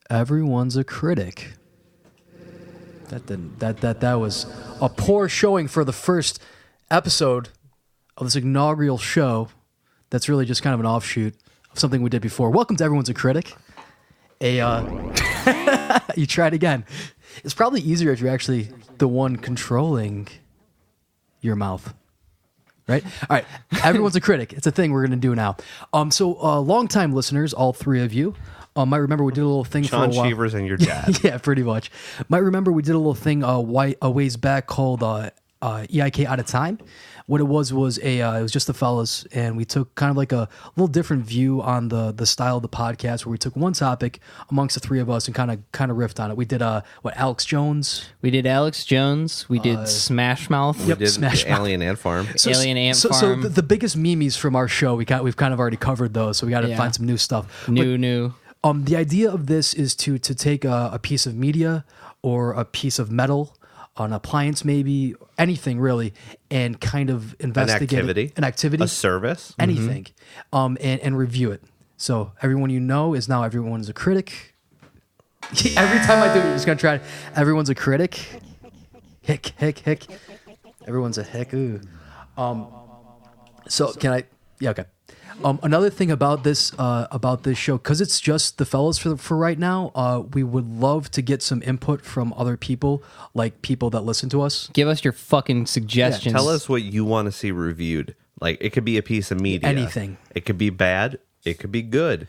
Everyone's a critic. That was a poor showing for the first episode of this inaugural show. That's really just kind of an offshoot of something we did before. Welcome to Everyone's a Critic. You tried again. It's probably easier if you're actually the one controlling your mouth. Right? All right. Everyone's a critic. It's a thing we're going to do now. So longtime listeners, all three of you, might remember we did a little thing John for a while. Cheevers and your dad. Yeah, pretty much. Might remember we did a little thing a ways back called EIK Out of Time. What it was it was just the fellas, and we took kind of like a little different view on the style of the podcast, where we took one topic amongst the three of us and kind of riffed on it. We did Alex Jones. We did Alex Jones. We did Smash Mouth. We did Alien Ant Farm. Alien Ant Farm. So the biggest memes from our show, we've kind of already covered those, so we got to find some new stuff. New. The idea of this is to take a piece of media or a piece of metal, an appliance maybe, anything really, and kind of investigate an activity, a service, anything, and review it. So everyone you know is now Everyone is a Critic. Every time I do it, you're just going to try it. Everyone's a critic. Hick. Everyone's a hick. Ooh. So can I... Yeah, okay. Another thing about this show, because it's just the fellas for right now, we would love to get some input from other people, like people that listen to us. Give us your fucking suggestions. Tell us what you want to see reviewed. Like, it could be a piece of media. Anything. It could be bad. It could be good.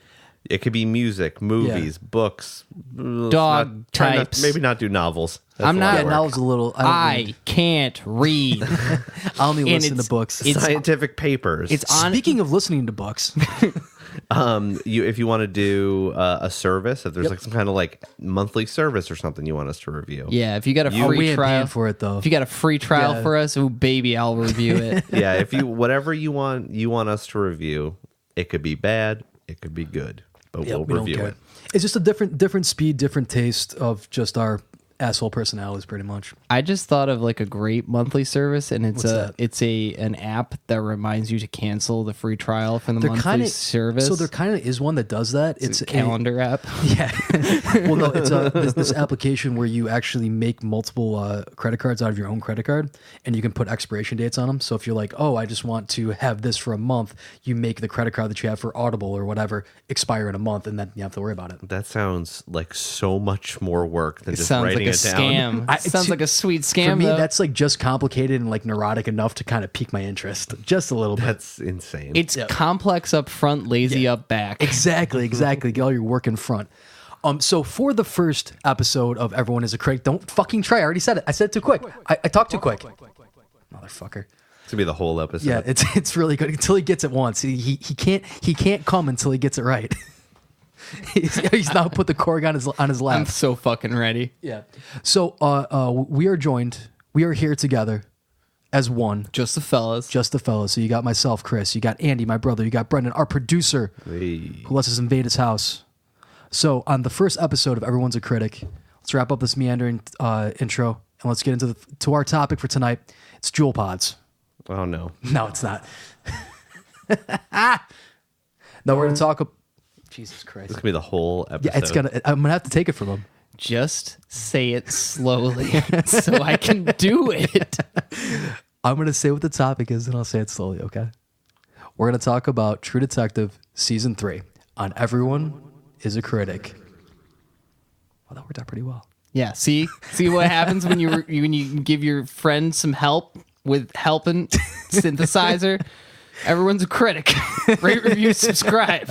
It could be music, movies, books. Dog types. Maybe not do novels. I'm not. Novels a little. I can't read. I only listen to books. Scientific papers. Speaking of listening to books, if you want to do a service, if there's like some kind of like monthly service or something you want us to review. Yeah, if you got a free trial for it though. If you got a free trial for us, oh baby, I'll review it. Yeah, if you whatever you want us to review, it could be bad, it could be good. But we'll review it. It's just a different speed, different taste of just our asshole personalities, pretty much. I just thought of like a great monthly service, and it's What's an app that reminds you to cancel the free trial for the monthly service. So there kind of is one that does that. It's a calendar app. Yeah. Well, no, it's this application where you actually make multiple credit cards out of your own credit card, and you can put expiration dates on them. So if you're like, oh, I just want to have this for a month, you make the credit card that you have for Audible or whatever expire in a month, and then you have to worry about it. That sounds like so much more work than just Like writing a scam. It sounds like a sweet scam. For me, though. that's like just complicated and like neurotic enough to kind of pique my interest, just a little bit. That's insane. It's complex up front, lazy up back. Exactly. Get all your work in front. So for the first episode of Everyone is a Critic, don't fucking try. I already said it. I said it too quick. I talked too quick. Motherfucker. It's gonna be the whole episode. Yeah, it's really good until he gets it once. He can't come until he gets it right. He's now put the cork on his lap. I'm so fucking ready. Yeah. So we are here together as one. Just the fellas. So you got myself, Chris. You got Andy, my brother. You got Brendan, our producer, who lets us invade his house. So on the first episode of Everyone's a Critic, let's wrap up this meandering intro and let's get into to our topic for tonight. It's Jewel Pods. Oh no. No, it's not. No, we're gonna talk. Jesus Christ. This could be the whole episode. Yeah, I'm gonna have to take it from him. Just say it slowly so I can do it. I'm gonna say what the topic is, and I'll say it slowly. Okay. We're gonna talk about True Detective Season 3 on Everyone is a Critic. Well, that worked out pretty well. Yeah. See what happens when you give your friend some help with helping synthesizer. Everyone's a critic. Rate, review, subscribe.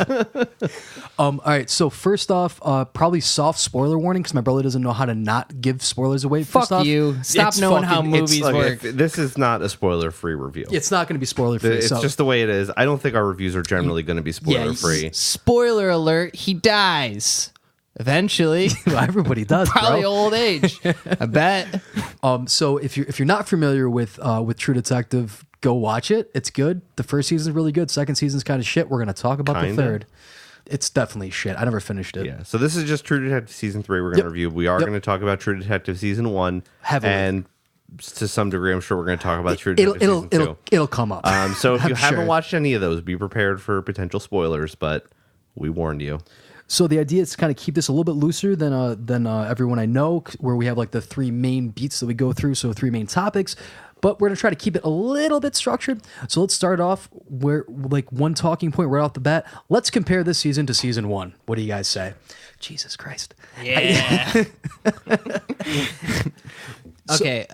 All right. So first off, probably soft spoiler warning because my brother doesn't know how to not give spoilers away. Fuck you. Stop knowing how movies work. This is not a spoiler-free review. It's not going to be spoiler-free. It's just the way it is. I don't think our reviews are generally going to be spoiler-free. Spoiler alert: he dies eventually. Well, everybody does. Probably bro. old age. I bet. So if you're not familiar with True Detective, go watch it. It's good. The first season's really good. Second season's kind of shit. We're going to talk about the third. It's definitely shit. I never finished it. Yeah. So this is just True Detective Season 3 we're going to review. We are going to talk about True Detective Season 1. Heavily. And to some degree, I'm sure we're going to talk about True Detective Season 2. It'll come up. So if you haven't watched any of those, be prepared for potential spoilers, but we warned you. So the idea is to kind of keep this a little bit looser than everyone I know, where we have like the 3 main beats that we go through, so 3 main topics. But we're gonna try to keep it a little bit structured. So let's start off where like one talking point right off the bat. Let's compare this season to season 1. What do you guys say? Jesus Christ. Yeah. Okay.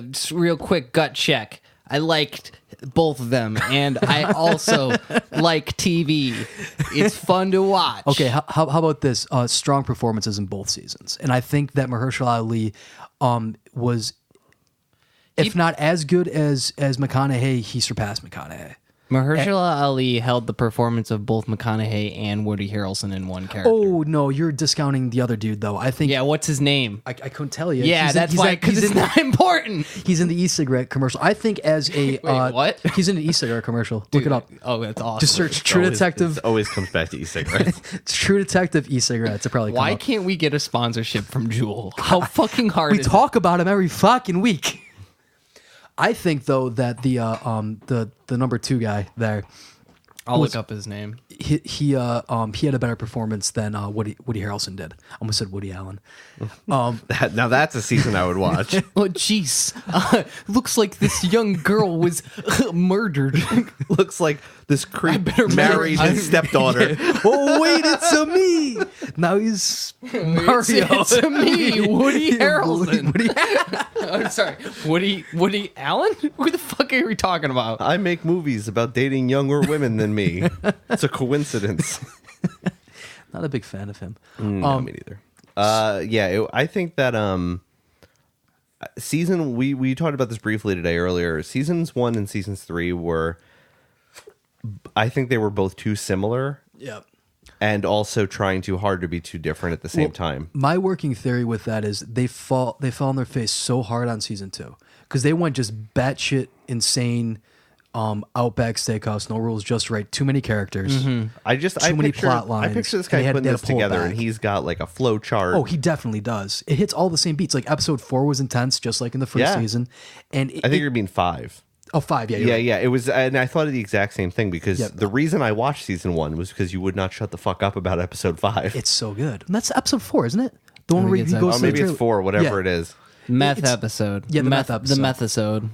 Just real quick gut check. I liked both of them, and I also like TV. It's fun to watch. Okay, how about this? Strong performances in both seasons, and I think that Mahershala Ali was, if not as good as McConaughey, he surpassed McConaughey. Mahershala Ali held the performance of both McConaughey and Woody Harrelson in one character. Oh no, you're discounting the other dude though. I think. Yeah, what's his name? I couldn't tell you. Yeah, that's why, because it's not important. He's in the e-cigarette commercial. I think as a Wait, what? He's in an e-cigarette commercial. Look it up. Oh, that's awesome. Just search True Detective. It always comes back to e-cigarettes. True Detective e-cigarettes. It probably. Why can't we get a sponsorship from Juul? How fucking hard we is talk about him every fucking week? I think though that the number 2 guy there. I'll look up his name. He had a better performance than Woody Harrelson did. I almost said Woody Allen. Now that's a season I would watch. Oh, jeez. Looks like this young girl was murdered. Looks like this creep married his stepdaughter. Oh wait, it's a me. Now he's Mario. It's me, Woody Harrelson. I'm sorry, Woody Allen? Who the fuck are we talking about? I make movies about dating younger women than me. It's a coincidence. Not a big fan of him. No, me neither. I think that season we talked about this briefly today earlier. Seasons 1 and seasons 3 were, I think they were both too similar. Yeah. And also trying too hard to be too different at the same time. My working theory with that is they fall on their face so hard on season 2 because they went just batshit insane. Outback Steakhouse, no rules, just right. Too many characters. Mm-hmm. Too many plot lines. I picture this guy putting this together, and he's got like a flow chart. Oh, he definitely does. It hits all the same beats. Like episode 4 was intense, just like in the first season. And I think you're being 5. Oh, 5, yeah. Yeah. It was, and I thought of the exact same thing because the reason I watched season 1 was because you would not shut the fuck up about episode 5. It's so good. And that's episode 4, isn't it? The one where he goes to maybe the it's 4, whatever it is. Meth episode. Yeah, the meth episode. The meth episode.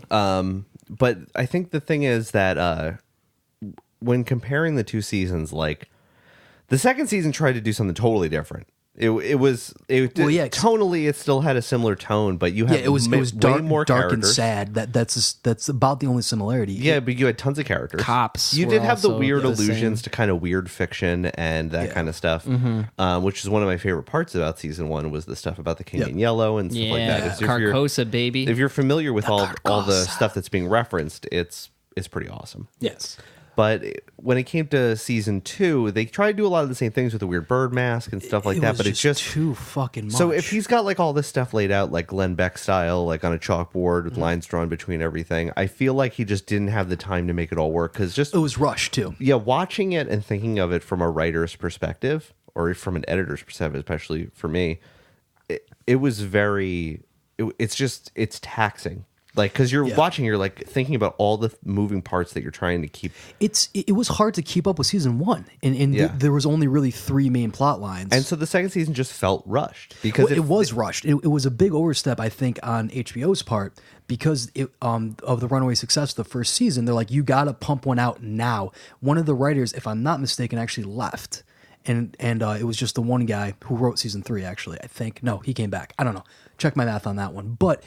But I think the thing is that when comparing the 2 seasons, like the second season tried to do something totally different. Tonally it still had a similar tone, but you had it was dark, way more dark and characters. sad. That's about the only similarity. Yeah, but you had tons of characters. Cops. You were did have the also weird the allusions same. to kind of weird fiction and that kind of stuff, which is one of my favorite parts about season 1 was the stuff about the King in Yellow and stuff like that. Carcosa, baby. If you're familiar with all the stuff that's being referenced, it's pretty awesome. Yes. But when it came to season 2, they tried to do a lot of the same things with the weird bird mask and stuff like that. But it's just too fucking much. So if he's got like all this stuff laid out, like Glenn Beck style, like on a chalkboard with lines drawn between everything, I feel like he just didn't have the time to make it all work because it was rushed too. Yeah, watching it and thinking of it from a writer's perspective or from an editor's perspective, especially for me, it was very. It's taxing. Like, because you're watching, you're like thinking about all the moving parts that you're trying to keep. It was hard to keep up with season 1, and there was only really 3 main plot lines. And so the second season just felt rushed because it was rushed. It was a big overstep, I think, on HBO's part because of the runaway success of the first season. They're like, you got to pump one out now. One of the writers, if I'm not mistaken, actually left. And it was just the one guy who wrote season 3, actually, I think. No, he came back. I don't know. Check my math on that one. But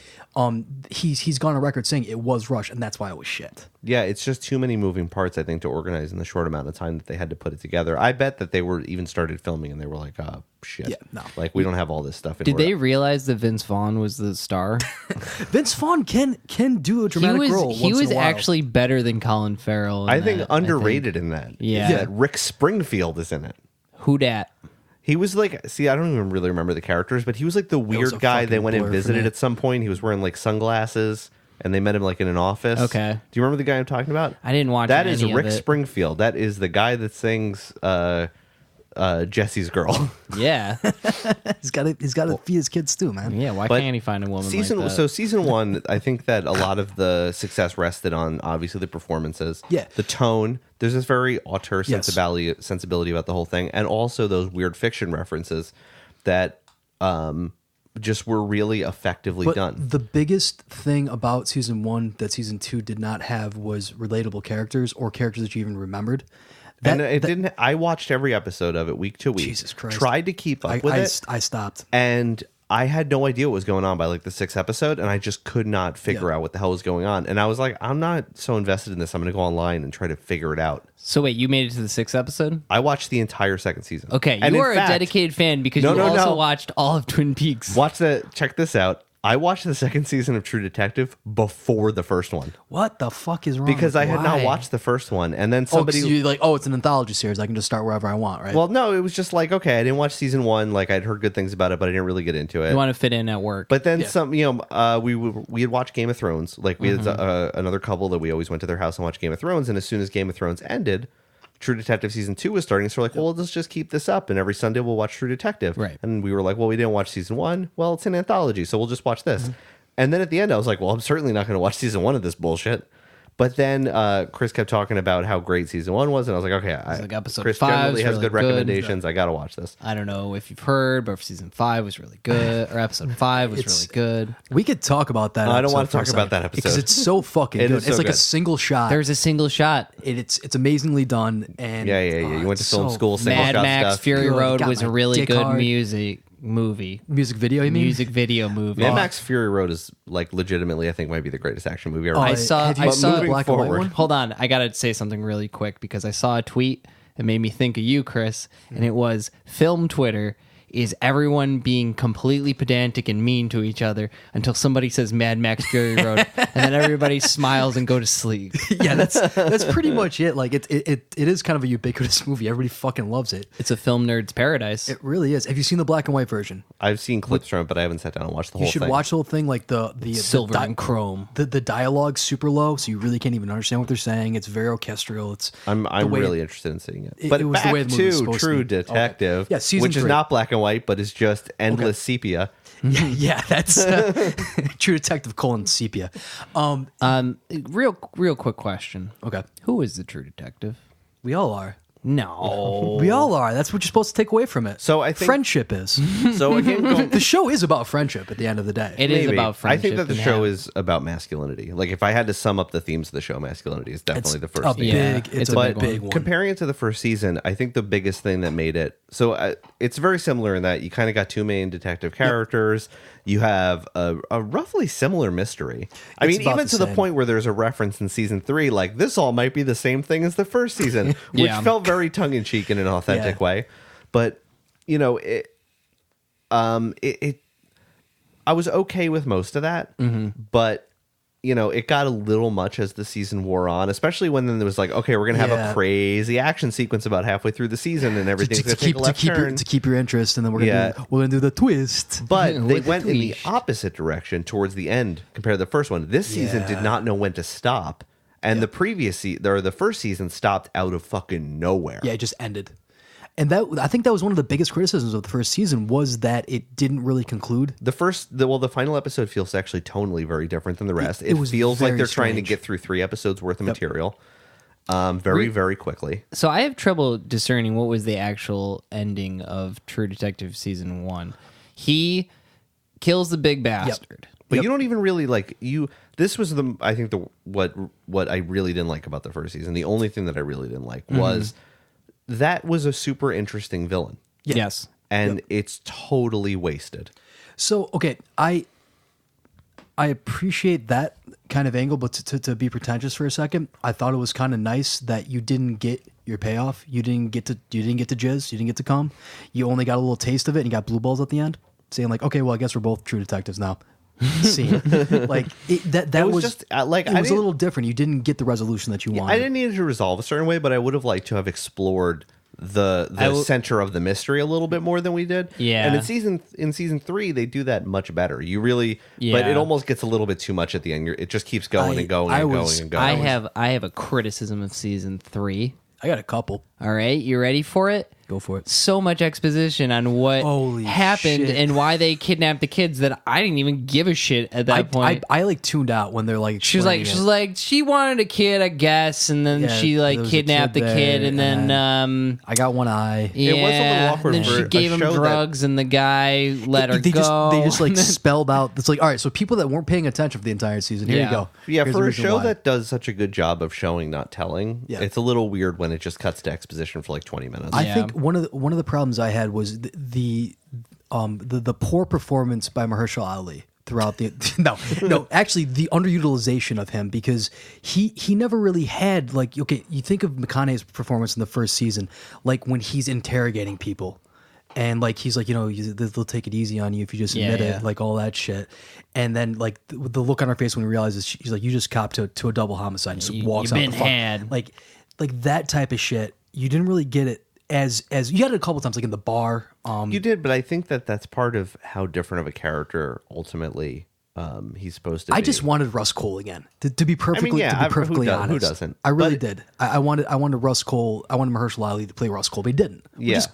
he's gone on record saying it was rushed, and that's why it was shit. Yeah, it's just too many moving parts, I think, to organize in the short amount of time that they had to put it together. I bet that they were even started filming, and they were like, oh, shit. Yeah, no. Like, we don't have all this stuff. Did they realize that Vince Vaughn was the star? Vince Vaughn can do a dramatic role. He was actually better than Colin Farrell. I think underrated in that. Yeah. That Rick Springfield is in it. Who dat? He was like, see, I don't even really remember the characters, but he was like the weird guy they went and visited at some point. He was wearing like sunglasses, and they met him like in an office. Okay. Do you remember the guy I'm talking about? I didn't watch that. any Is of Rick it. Springfield. That is the guy that sings Jesse's girl. Yeah. He's got to feed his kids too, man. Yeah, why But can't he find a woman like that? So season 1, I think that a lot of the success rested on obviously the performances, Yeah. the tone. There's this very auteur Yes. sensibility about the whole thing, and also those weird fiction references that just were really effectively But done. the biggest thing about season 1 that season 2 did not have was relatable characters or characters that you even remembered. Didn't. I watched every episode of it week to week. Jesus Christ. Tried to keep up with it. I stopped. And I had no idea what was going on by like the 6th episode, and I just could not figure out what the hell was going on. And I was like, I'm not so invested in this. I'm going to go online and try to figure it out. So wait, you made it to the 6th episode? I watched the entire 2nd season. Okay, And you in are fact, a dedicated fan because you also watched all of Twin Peaks. Check this out. I watched the 2nd season of True Detective before the first one What the fuck is wrong? because I had not Why? watched the first one, and then somebody. somebody. You're like, oh, it's an anthology series. I can just start wherever I want, right? Well, no, it was just like, okay, I didn't watch season 1. Like I'd heard good things about it, but I didn't really get into it. You want to fit in at work. But then we had watched Game of Thrones. Like we had another couple that we always went to their house and watched Game of Thrones. And as soon as Game of Thrones ended, True Detective season 2 was starting. So we're like, well, let's just keep this up, and every Sunday we'll watch True Detective. Right. And we were like, well, we didn't watch season 1. Well, it's an anthology, so we'll just watch this. And then at the end, I was like, well, I'm certainly not going to watch season 1 of this bullshit. But then Chris kept talking about how great season 1 was, and I was like, okay, like episode Chris 5 generally is has really good good. recommendations. I got to watch this. I don't know if you've heard, but season 5 was really good, or episode 5 was really good. we could talk about that. I don't episode want to for a talk about second, that episode. because it's so fucking It good. is It's so like a good. single shot. There's a single shot. It's amazingly done. And Yeah. You went to it's film so- school, single Mad shot Max stuff. Fury Good. Road Got was a my really dick good hard. music Music video. You mean? video movie. Mad Max Fury Road is like legitimately, I think, might be the greatest action movie ever. Oh, I made. saw have you seen the moving black and white forward- one? Hold on, I gotta say something really quick because I saw a tweet that made me think of you, Chris, and it was film Twitter is everyone being completely pedantic and mean to each other until somebody says Mad Max Fury Road, and then everybody smiles and go to sleep. Yeah, that's pretty much it. Like it is kind of a ubiquitous movie. Everybody fucking loves it. It's a film nerd's paradise. It really is. Have you seen the black and white version? I've seen clips from it, but I haven't sat down and watched the You whole should thing. watch the whole thing. Like the Silver and chrome. The dialogue's super low, so you really can't even understand what they're saying. It's very orchestral. It's I'm way- really interested in seeing it. It- But it was the back way the movie was to supposed to True be. Detective, Okay. Yeah, season which is 3. not black and white, but is just endless sepia. yeah, that's True Detective : Sepia. Real quick question. Okay, Who is the true detective? we all are. No. We all are. That's what you're supposed to take away from it. So I think- friendship is. So again, going, The show is about friendship at the end of the day. It is maybe. about I friendship. think that the and show how- is about masculinity. Like if I had to sum up the themes of the show, masculinity is definitely the first a theme. Yeah, big. it's It's a a big big one. one. Comparing it to the first season, I think the biggest thing that made it it's very similar in that you kind of got two main detective characters. You have a roughly similar mystery. I It's mean, about even the to the same. point where there's a reference in season 3, like this all might be the same thing as the first season, which Yeah. felt very tongue in cheek in an authentic Yeah. way. But you know, I was okay with most of that, but. You know, it got a little much as the season wore on, especially when then there was like, okay, we're gonna have Yeah. a crazy action sequence about halfway through the season, and everything's gonna take a left turn. to keep your interest, and then we're Yeah. gonna do the twist. But they With the went in the twist. opposite direction towards the end compared to the first one. This season did Yeah. not know when to stop, and the previous the first season stopped out of fucking nowhere. Yeah, it just ended. And I think that was one of the biggest criticisms of the first season was that it didn't really conclude. The final episode feels actually tonally very different than the rest. it It was feels like very they're trying to strange. get through 3 episodes worth of material, very quickly. So I have trouble discerning what was the actual ending of True Detective season 1. He kills the big bastard. But you don't even really like you. This was I think what I really didn't like about the first season. The only thing that I really didn't like was that was a super interesting villain, Yes. and it's totally wasted. So okay, I appreciate that kind of angle, but to be pretentious for a second, I thought it was kind of nice that you didn't get your payoff. You didn't get to jizz. You didn't get to come. You only got a little taste of it, and you got blue balls at the end, saying like, okay, well, I guess we're both true detectives now. Scene. Like that was was just, like, it I was a didn't- little different. You didn't get the resolution that you wanted. I didn't need it to resolve a certain way, but I would have liked to have explored the center of the mystery a little bit more than we did. Yeah. And in season 3, they do that much better. You really, but Yeah. it almost gets a little bit too much at the end. It just keeps going and going I and was- going and going. I have a criticism of season 3. I got a couple. All right, you ready for it? Go for it. So much exposition on what Holy happened shit. and why they kidnapped the kids that I didn't even give a shit at that point. I like tuned out when they're like. She was like, she wanted a kid, I guess, and then Yeah, she there like was a kidnapped kid the kid, there, and then I got one eye. yeah, It was a little awkward and then for she a gave him show that- drugs, and the guy let her they go. They just like spelled out. It's like, all right, so people that weren't paying attention for the entire season, here Yeah. you go. Yeah, Here's for the a reason show why. that does such a good job of showing, not telling, Yeah. it's a little weird when it just cuts to exposition for like 20 minutes. I Yeah. think one of the problems I had was the poor performance by Mahershala Ali throughout the no actually the underutilization of him, because he never really had, like, okay, you think of McConaughey's performance in the first season, like when he's interrogating people and like he's like, they'll take it easy on you if you just admit Yeah. it, like all that shit, and then like the look on her face when he realizes she's like, you just copped to a double homicide and just walks you out been the fuck. had. Like that type of shit, you didn't really get it as you had it a couple times, like in the bar. You did, but I think that that's part of how different of a character ultimately he's supposed to be. I just wanted Russ Cole again. To be perfectly, yeah, to be perfectly who honest, doesn't? I really But- did. I wanted Russ Cole. I wanted Mahershala Ali to play Russ Cole, but he didn't.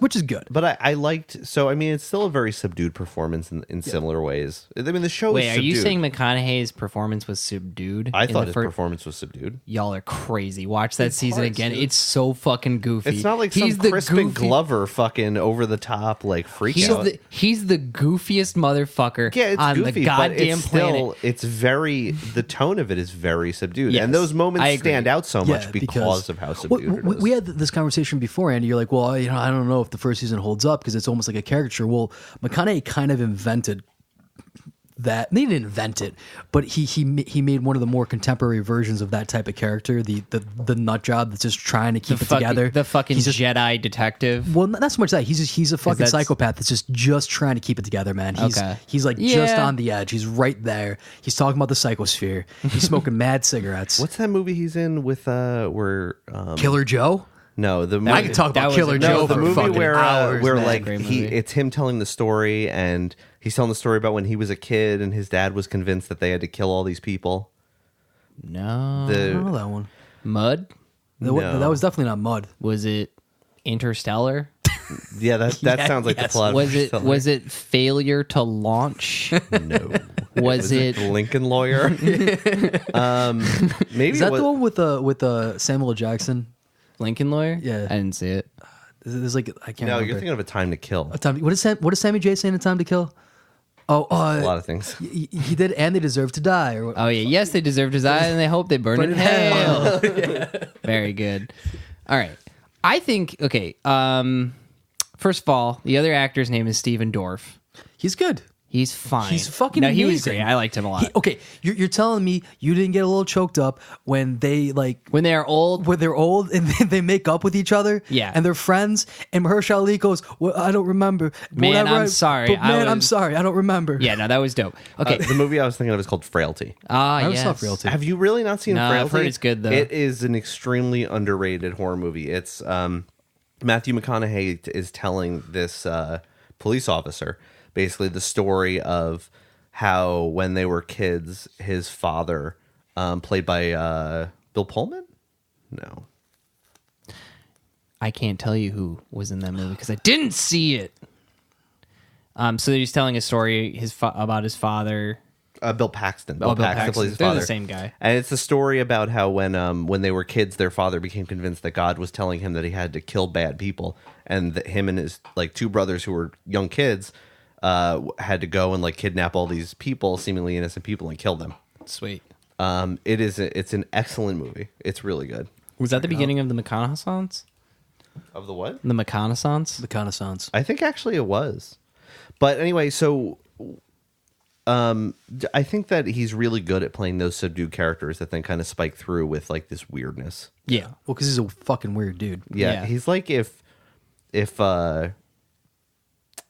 Which is good. But I liked, so I mean, it's still a very subdued performance in similar ways. I mean, the show Wait, is are you subdued. saying McConaughey's performance was subdued? I in thought the his fir- performance was subdued. Y'all are crazy. Watch that season parts, again. dude. It's so fucking goofy. It's not like he's some the Crispin goofy- Glover fucking over the top like freak He's out. he's the goofiest motherfucker Yeah, it's on goofy, the goddamn but it's planet. still, it's very, the tone of it is very subdued. Yes, and those I moments agree. stand out so much Yeah, because of how subdued it is. we had this conversation before, Andy. You're like, well, I don't know if the first season holds up because it's almost like a caricature. Well, McConaughey kind of invented that. They didn't invent it, but he made one of the more contemporary versions of that type of character, the nut job that's just trying to keep it together. The fucking He's just, Jedi detective. well, not so much that he's a fucking that's- psychopath that's just trying to keep it together, man. Okay. He's like just Yeah. on the edge. He's right there. He's talking about the psychosphere. He's smoking mad cigarettes. What's that movie he's in with, where, Killer Joe? no, the movie. I can talk that about was Killer a- Joe No, the for movie fucking where hours. where man. like Great movie. it's him telling the story, and he's telling the story about when he was a kid and his dad was convinced that they had to kill all these people. No. I don't know that one. Mud? No. That was definitely not Mud. Was it Interstellar? Yeah, that sounds like the plot. of Was it Interstellar. was it failure to launch? No. Was it the Lincoln Lawyer? Maybe Is that it was, the one with Samuel L. Jackson? Lincoln Lawyer? Yeah. I didn't see it. There's like, I can't No, remember. you're thinking of A Time to Kill. What does Sammy J say in A Time to Kill? Oh, A lot of things. he did, and they deserve to die. Or, Oh yeah, yes, they deserve to die, and they hope they burn in hell. Very good. All right, I think okay. First of all, the other actor's name is Steven Dorff. he's good. He's fine. He's fucking no. He was amazing. great. I liked him a lot. Okay, you're telling me you didn't get a little choked up when they when they are old, when they're old and they make up with each other, Yeah. and they're friends, and Mahershala Ali goes, well, I don't remember. Man, Whatever I'm sorry. But man, I'm was- sorry. I don't remember. yeah, no, that was dope. Okay, The movie I was thinking of is called Frailty. ah, I never yes. saw Frailty. Have you really not seen No, I've Frailty? heard it's good, though. It is an extremely underrated horror movie. It's Matthew McConaughey is telling this police officer basically the story of how when they were kids, his father, played by Bill Pullman? No. I can't tell you who was in that movie because I didn't see it. So he's telling a story about his father. Bill Paxton. Bill Paxton. plays his They're the father. same guy. And it's the story about how when they were kids, their father became convinced that God was telling him that he had to kill bad people, and that him and his like two brothers who were young kids had to go and like kidnap all these people, seemingly innocent people, and kill them. Sweet. It's an excellent movie. It's really good. Was that the beginning of the McConaissance? Of the what? The McConaissance? The Connaissance. I think actually it was. But anyway, so I think that he's really good at playing those subdued characters that then kind of spike through with like this weirdness. Yeah. Well, because he's a fucking weird dude. Yeah, he's like if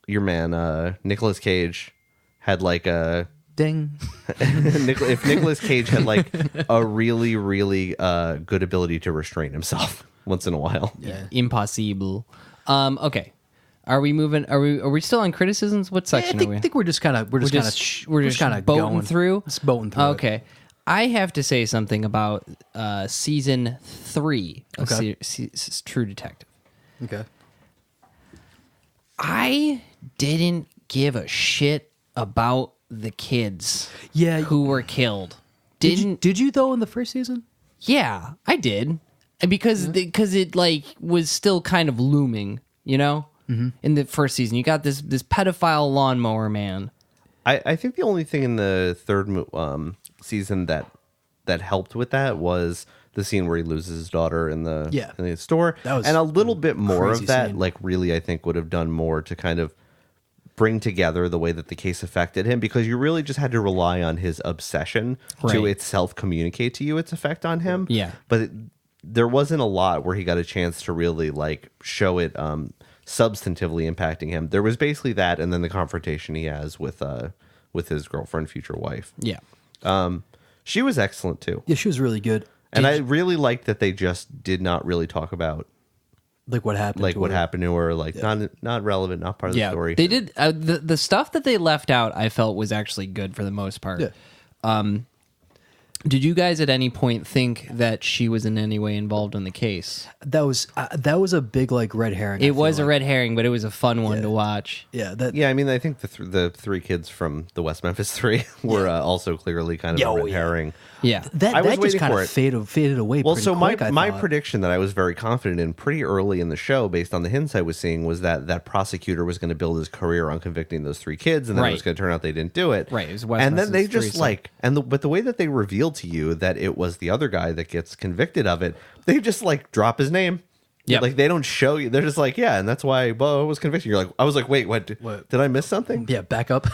your man Nicolas Cage had like a Ding. if Nicolas Cage had like a really really good ability to restrain himself once in a while. Yeah. Impossible. Okay. Are we moving? Are we still on criticisms? What I section are we? think we're just kind of we're just kind of boating through. Just boating through. Okay. I have to say something about season 3 of Okay. True Detective. Okay. I didn't give a shit about the kids Yeah. who were killed. Did you though in the first season? Yeah, I did. And because it like was still kind of looming, you know? Mm-hmm. In the first season, you got this pedophile lawnmower man. I think the only thing in the third season that helped with that was the scene where he loses his daughter in the store. That was and a little bit more of that, scene. like really, I think would have done more to kind of bring together the way that the case affected him, because you really just had to rely on his obsession to Right. itself communicate to you its effect on him. Yeah. But there wasn't a lot where he got a chance to really like show it substantively impacting him. There was basically that, and then the confrontation he has with his girlfriend, future wife. Yeah. She was excellent too. Yeah, she was really good. And I really liked that they just did not really talk about Like what happened? like to what her. happened to her, like not relevant, not part of the story. They did the stuff that they left out. I felt was actually good for the most part. Yeah. Did you guys at any point think that she was in any way involved in the case? That was a big like red herring. I It feel was a like. red herring, but it was a fun one to watch. Yeah. That. Yeah, I mean, I think the three kids from the West Memphis Three were also clearly kind of a red herring. Yeah. That I was just waiting kind for of it. faded away. Well, pretty so quick, I my thought. prediction that I was very confident in pretty early in the show, based on the hints I was seeing, was that prosecutor was going to build his career on convicting those three kids, and then it was Right. going to turn out they didn't do it. Right, it was West and then they Memphis just Three, so- like but the way that they revealed to you that it was the other guy that gets convicted of it, they just like drop his name. Yep. Like they don't show you. They're just like, yeah, and that's why Bo was convicted. You're like, I was like, wait, what? Did I miss something? Yeah, back up.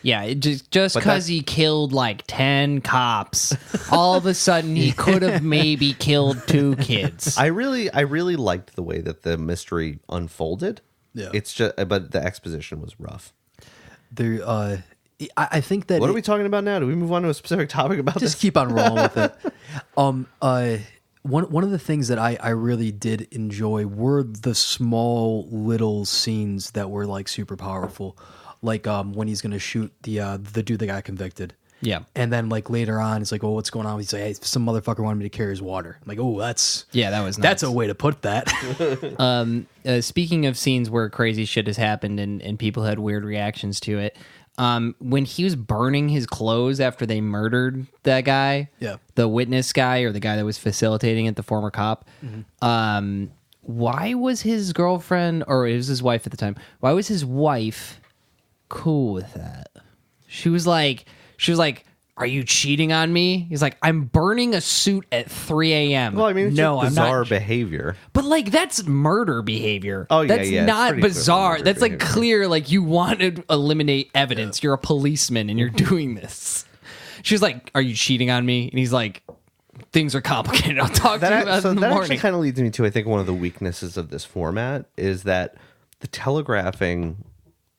Yeah, it just But because that- he killed like 10 cops, all of a sudden he could have maybe killed 2 kids. I really liked the way that the mystery unfolded. Yeah. It's just, but the exposition was rough. There. I think that What are we talking about now? Do we move on to a specific topic about just this? keep on rolling with it. One of the things that I really did enjoy were the small little scenes that were like super powerful, like when he's gonna shoot the dude that got convicted. Yeah. And then like later on, it's like, oh, what's going on? He's like, hey, some motherfucker wanted me to carry his water. I'm like, oh, that's Yeah, that was that's nice. a way to put that. Speaking of scenes where crazy shit has happened and people had weird reactions to it, when he was burning his clothes after they murdered that guy, Yeah. the witness guy or the guy that was facilitating it, the former cop, why was his girlfriend, or it was his wife at the time, why was his wife cool with that? She was like, are you cheating on me? He's like, I'm burning a suit at 3 a.m. Well, I mean, it's no, just I'm bizarre not. behavior. But like that's murder behavior. Oh, yeah, that's yeah, it's not pretty clear bizarre. murder That's like behavior. clear. Like you want to eliminate evidence. You're a policeman and you're doing this. She's like, "Are you cheating on me?" And he's like, "Things are complicated. I'll talk to you about it in the that actually morning." kind of leads me to, I think, one of the weaknesses of this format is that the telegraphing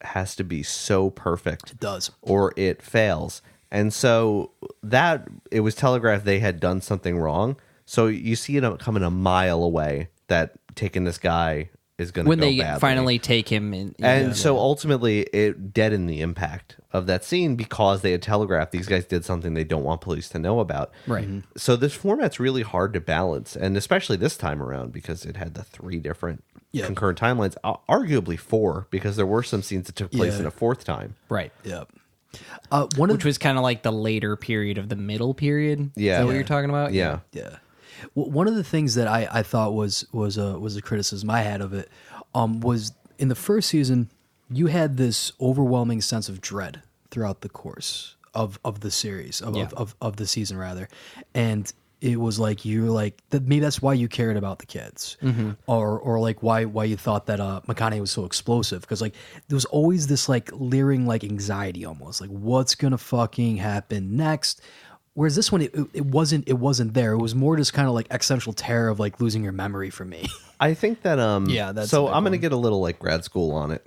has to be so perfect. It does. Or it fails. And so that it was telegraphed they had done something wrong. So you see it coming a mile away that taking this guy is going to when go they badly. finally take him in, And so ultimately it deadened the impact of that scene because they had telegraphed these guys did something they don't want police to know about. Right. So this format's really hard to balance, and especially this time around because it had the 3 different concurrent timelines, arguably 4 because there were some scenes that took place in a 4th time. right, Yeah. which was kind of like the later period of the middle period. Yeah. Is that what you're talking about? Yeah. Yeah. One of the things that I thought was a criticism I had of it was in the first season you had this overwhelming sense of dread throughout the course of the series of the season rather, and it was like you're like maybe that's why you cared about the kids, or like why you thought that McConaughey was so explosive because like there was always this like leering like anxiety almost like what's gonna fucking happen next. Whereas this one, it wasn't there. It was more just kind of like existential terror of like losing your memory for me. I think that Yeah, that's so a big I'm going to one. get a little like grad school on it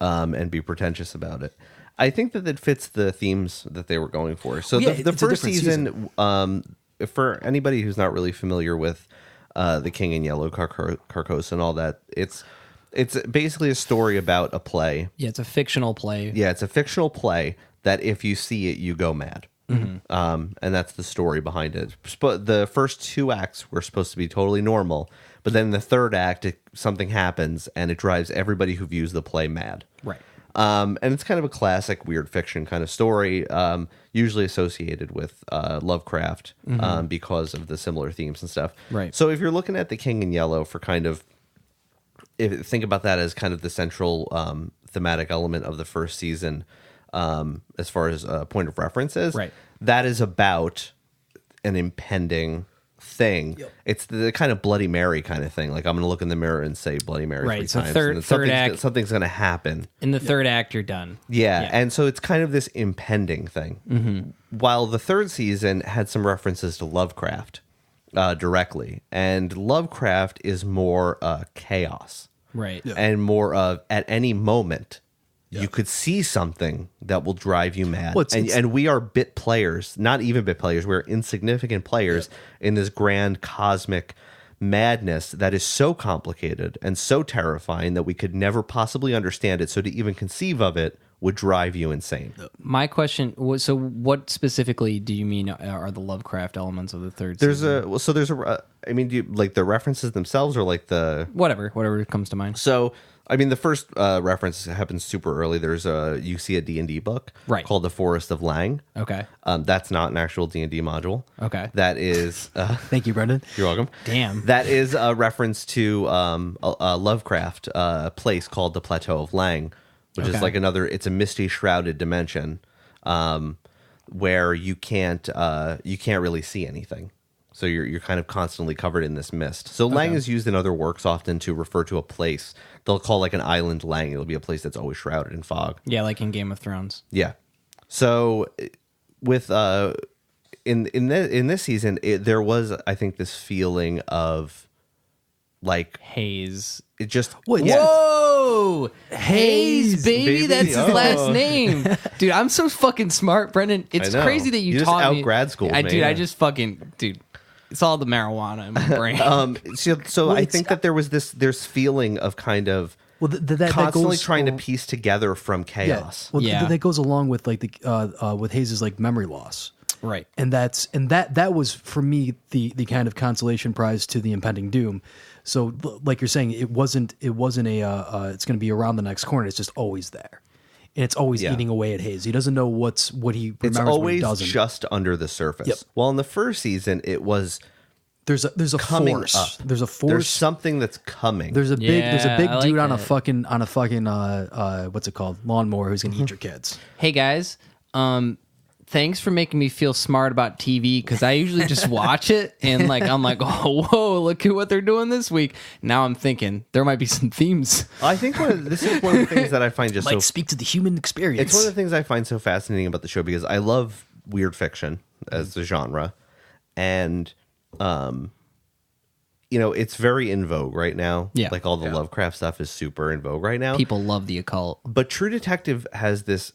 and be pretentious about it. I think that it fits the themes that they were going for. So Yeah, the it's a first different season, for anybody who's not really familiar with The King in Yellow, Carcosa and all that, it's basically a story about a play. Yeah, it's a fictional play. Yeah, it's a fictional play that if you see it, you go mad. And that's the story behind it. But the first 2 acts were supposed to be totally normal, but then in the third act, something happens, and it drives everybody who views the play mad. Right. And it's kind of a classic weird fiction kind of story, usually associated with Lovecraft because of the similar themes and stuff. Right. So if you're looking at The King in Yellow for kind of, think about that as kind of the central thematic element of the first season, as far as point of reference is, right. That is about an impending thing. Yep. It's the kind of Bloody Mary kind of thing. Like, I'm going to look in the mirror and say Bloody Mary Right. 3 So times. third and act, something's going to happen. In the third act, you're done. Yeah, and so it's kind of this impending thing. While the third season had some references to Lovecraft directly, and Lovecraft is more chaos. Right. Yeah. And more of, at any moment, you could see something that will drive you mad. Well, and we are bit players, not even bit players. We're insignificant players in this grand cosmic madness that is so complicated and so terrifying that we could never possibly understand it. So to even conceive of it would drive you insane. My question was, so what specifically do you mean are the Lovecraft elements of the third There's season? I mean, do you like the references themselves or like the... Whatever comes to mind. So, I mean, the first reference happens super early. There's you see a D&D book called The Forest of Lang. Okay. That's not an actual D&D module. Okay. That is... Thank you, Brendan. you're welcome. Damn. That is a reference to a Lovecraft place called the Plateau of Lang, which is like it's a misty shrouded dimension where you can't really see anything. So you're kind of constantly covered in this mist. So Lang is used in other works often to refer to a place. They'll call like an island Lang. It'll be a place that's always shrouded in fog. Yeah, like in Game of Thrones. Yeah. So with in this season, there was, I think, this feeling of like Haze. it just Wait, Whoa! Haze, baby. baby. That's his Oh. last name. Dude, I'm so fucking smart, Brendan. It's I know. crazy that you You just taught me. out-grad schooled me, Dude, yeah. I just fucking... Dude, it's all the marijuana in my brain. So Well, I it's- think that there's feeling of kind of Well, that constantly goes trying to al- piece together from Yeah. chaos. Well, Yeah. that goes along with like the with Hayes' like memory loss. Right. And that was for me the kind of consolation prize to the impending doom. So like you're saying, it wasn't a it's going to be around the next corner. It's just always there, and it's always eating away at Hayes. He doesn't know what he remembers. It's what he always doesn't. just under the surface. Yep. Well, in the first season, it was There's a coming force. up. There's a force. There's something that's coming. There's a big Yeah, I dude like on a that. fucking what's it called, lawnmower, who's gonna eat your kids. Hey, guys. Thanks for making me feel smart about TV, because I usually just watch it and like I'm like, oh, whoa, look at what they're doing this week. Now I'm thinking there might be some themes. I think this is one of the things that I find just Might so. speak to the human experience. It's one of the things I find so fascinating about the show because I love weird fiction as a genre, and it's very in vogue right now. Yeah. Like all the Lovecraft stuff is super in vogue right now. People love the occult. But True Detective has this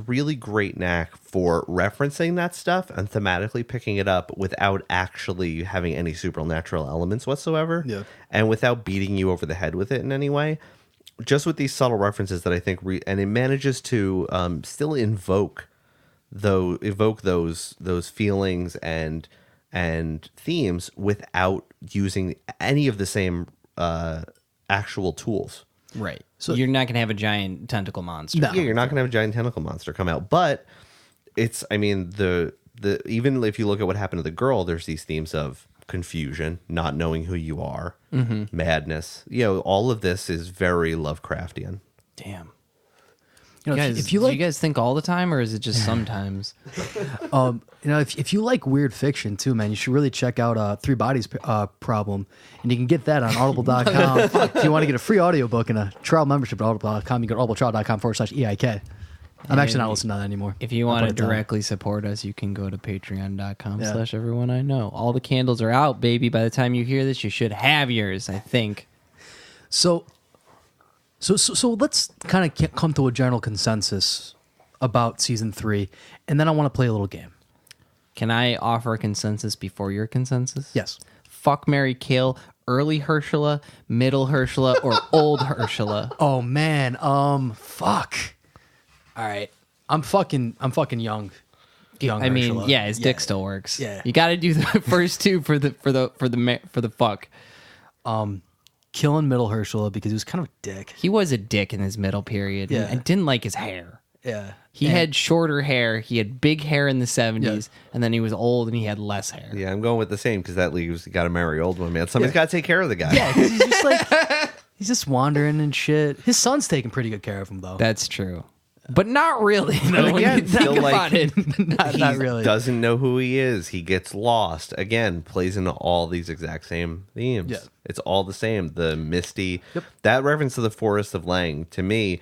really great knack for referencing that stuff and thematically picking it up without actually having any supernatural elements whatsoever. Yeah. And without beating you over the head with it in any way. Just with these subtle references that I think, and it manages to still evoke those feelings and themes without using any of the same actual tools. Right. So- So you're not going to have a giant tentacle monster. No. Yeah, you're not going to have a giant tentacle monster come out, but it's, I mean, the even if you look at what happened to the girl, there's these themes of confusion, not knowing who you are, madness. All of this is very Lovecraftian. Damn. You know, Guys, if you do like, you guys think all the time, or is it just sometimes? if you like weird fiction too, man, you should really check out Three Bodies Problem, and you can get that on Audible.com. If you want to get a free audiobook and a trial membership at Audible.com, you go to audibletrial.com/EIK. I'm actually not listening to that anymore. If you I'll want put to it down. directly support us, you can go to patreon.com Yeah. /everyone I know. All the candles are out, baby. By the time you hear this, you should have yours, I think. So let's kind of come to a general consensus about season 3, and then I want to play a little game. Can I offer a consensus before your consensus? Yes. Fuck, marry, kill, early Herschela, middle Herschela, or old Herschela. Oh man, fuck. All right, I'm fucking young. young I mean, Ursula. yeah, his dick still works. Yeah. You got to do the first two for the fuck. Killing middle Ursula because he was kind of a dick. He was a dick in his middle period. Yeah. And didn't like his hair. Yeah. He had shorter hair. He had big hair in the 70s, and then he was old and he had less hair. Yeah, I'm going with the same because that leaves you got to marry old one, man. Somebody's got to take care of the guy. Yeah, because he's just like he's just wandering and shit. His son's taking pretty good care of him though. That's true. But not really. But When again, you think feel like about it. not really. Doesn't know who he is. He gets lost. Again, plays into all these exact same themes. Yeah. It's all the same. The Misty, that reference to the Forest of Lang, to me,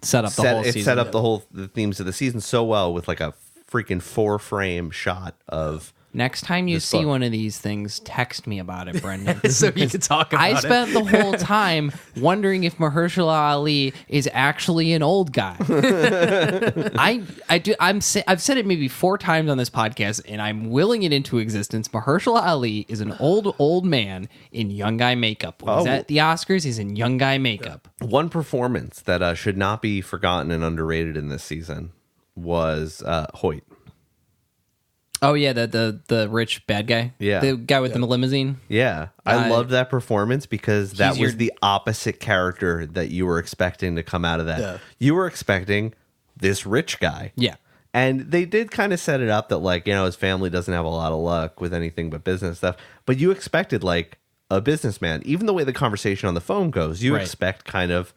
Set up the whole season. it set up the themes of the season so well with like a freaking 4-frame shot of. Next time you This see book. one of these things, text me about it, Brendan. So you can talk about I it. spent the whole time wondering if Mahershala Ali is actually an old guy. I've said it maybe 4 times on this podcast, and I'm willing it into existence. Mahershala Ali is an old man in young guy makeup. When he's at the Oscars, he's in young guy makeup. One performance that should not be forgotten and underrated in this season was Hoyt. Oh yeah, the rich bad guy. Yeah. The guy with the limousine. Yeah, I loved that performance because that your- was the opposite character that you were expecting to come out of that. Yeah. You were expecting this rich guy. Yeah. And they did kind of set it up that, like, you know, his family doesn't have a lot of luck with anything but business stuff. But you expected, like, a businessman. Even the way the conversation on the phone goes, you Right. expect kind of...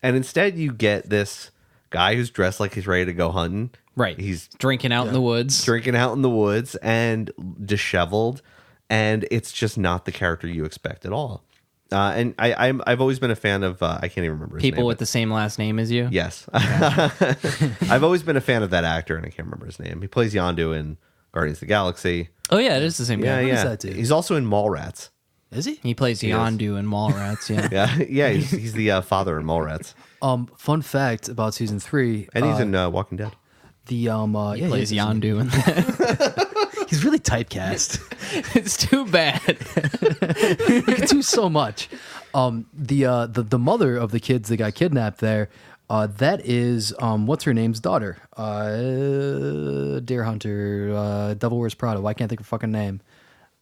And instead you get this guy who's dressed like he's ready to go hunting. Right. He's drinking out in the woods. drinking out in the woods and disheveled, and it's just not the character you expect at all. And I've always been a fan of I can't even remember his People name, with the same last name as you. yes, I've always been a fan of that actor, and I can't remember his name. He plays Yondu in Guardians of the Galaxy. Oh yeah, it is the same guy. Yeah, is yeah. that dude? He's also in Mallrats. Is he? He plays Yondu in Mallrats. Yeah. Yeah, yeah. He's the father in Mallrats, Fun fact about season 3, and he's in Walking Dead. He plays Yondu in that. He's really typecast. It's too bad. He can do so much. The mother of the kids that got kidnapped there, that is what's her name's daughter, Deer Hunter, Devil Wears Prada. Why can't I think of her fucking name?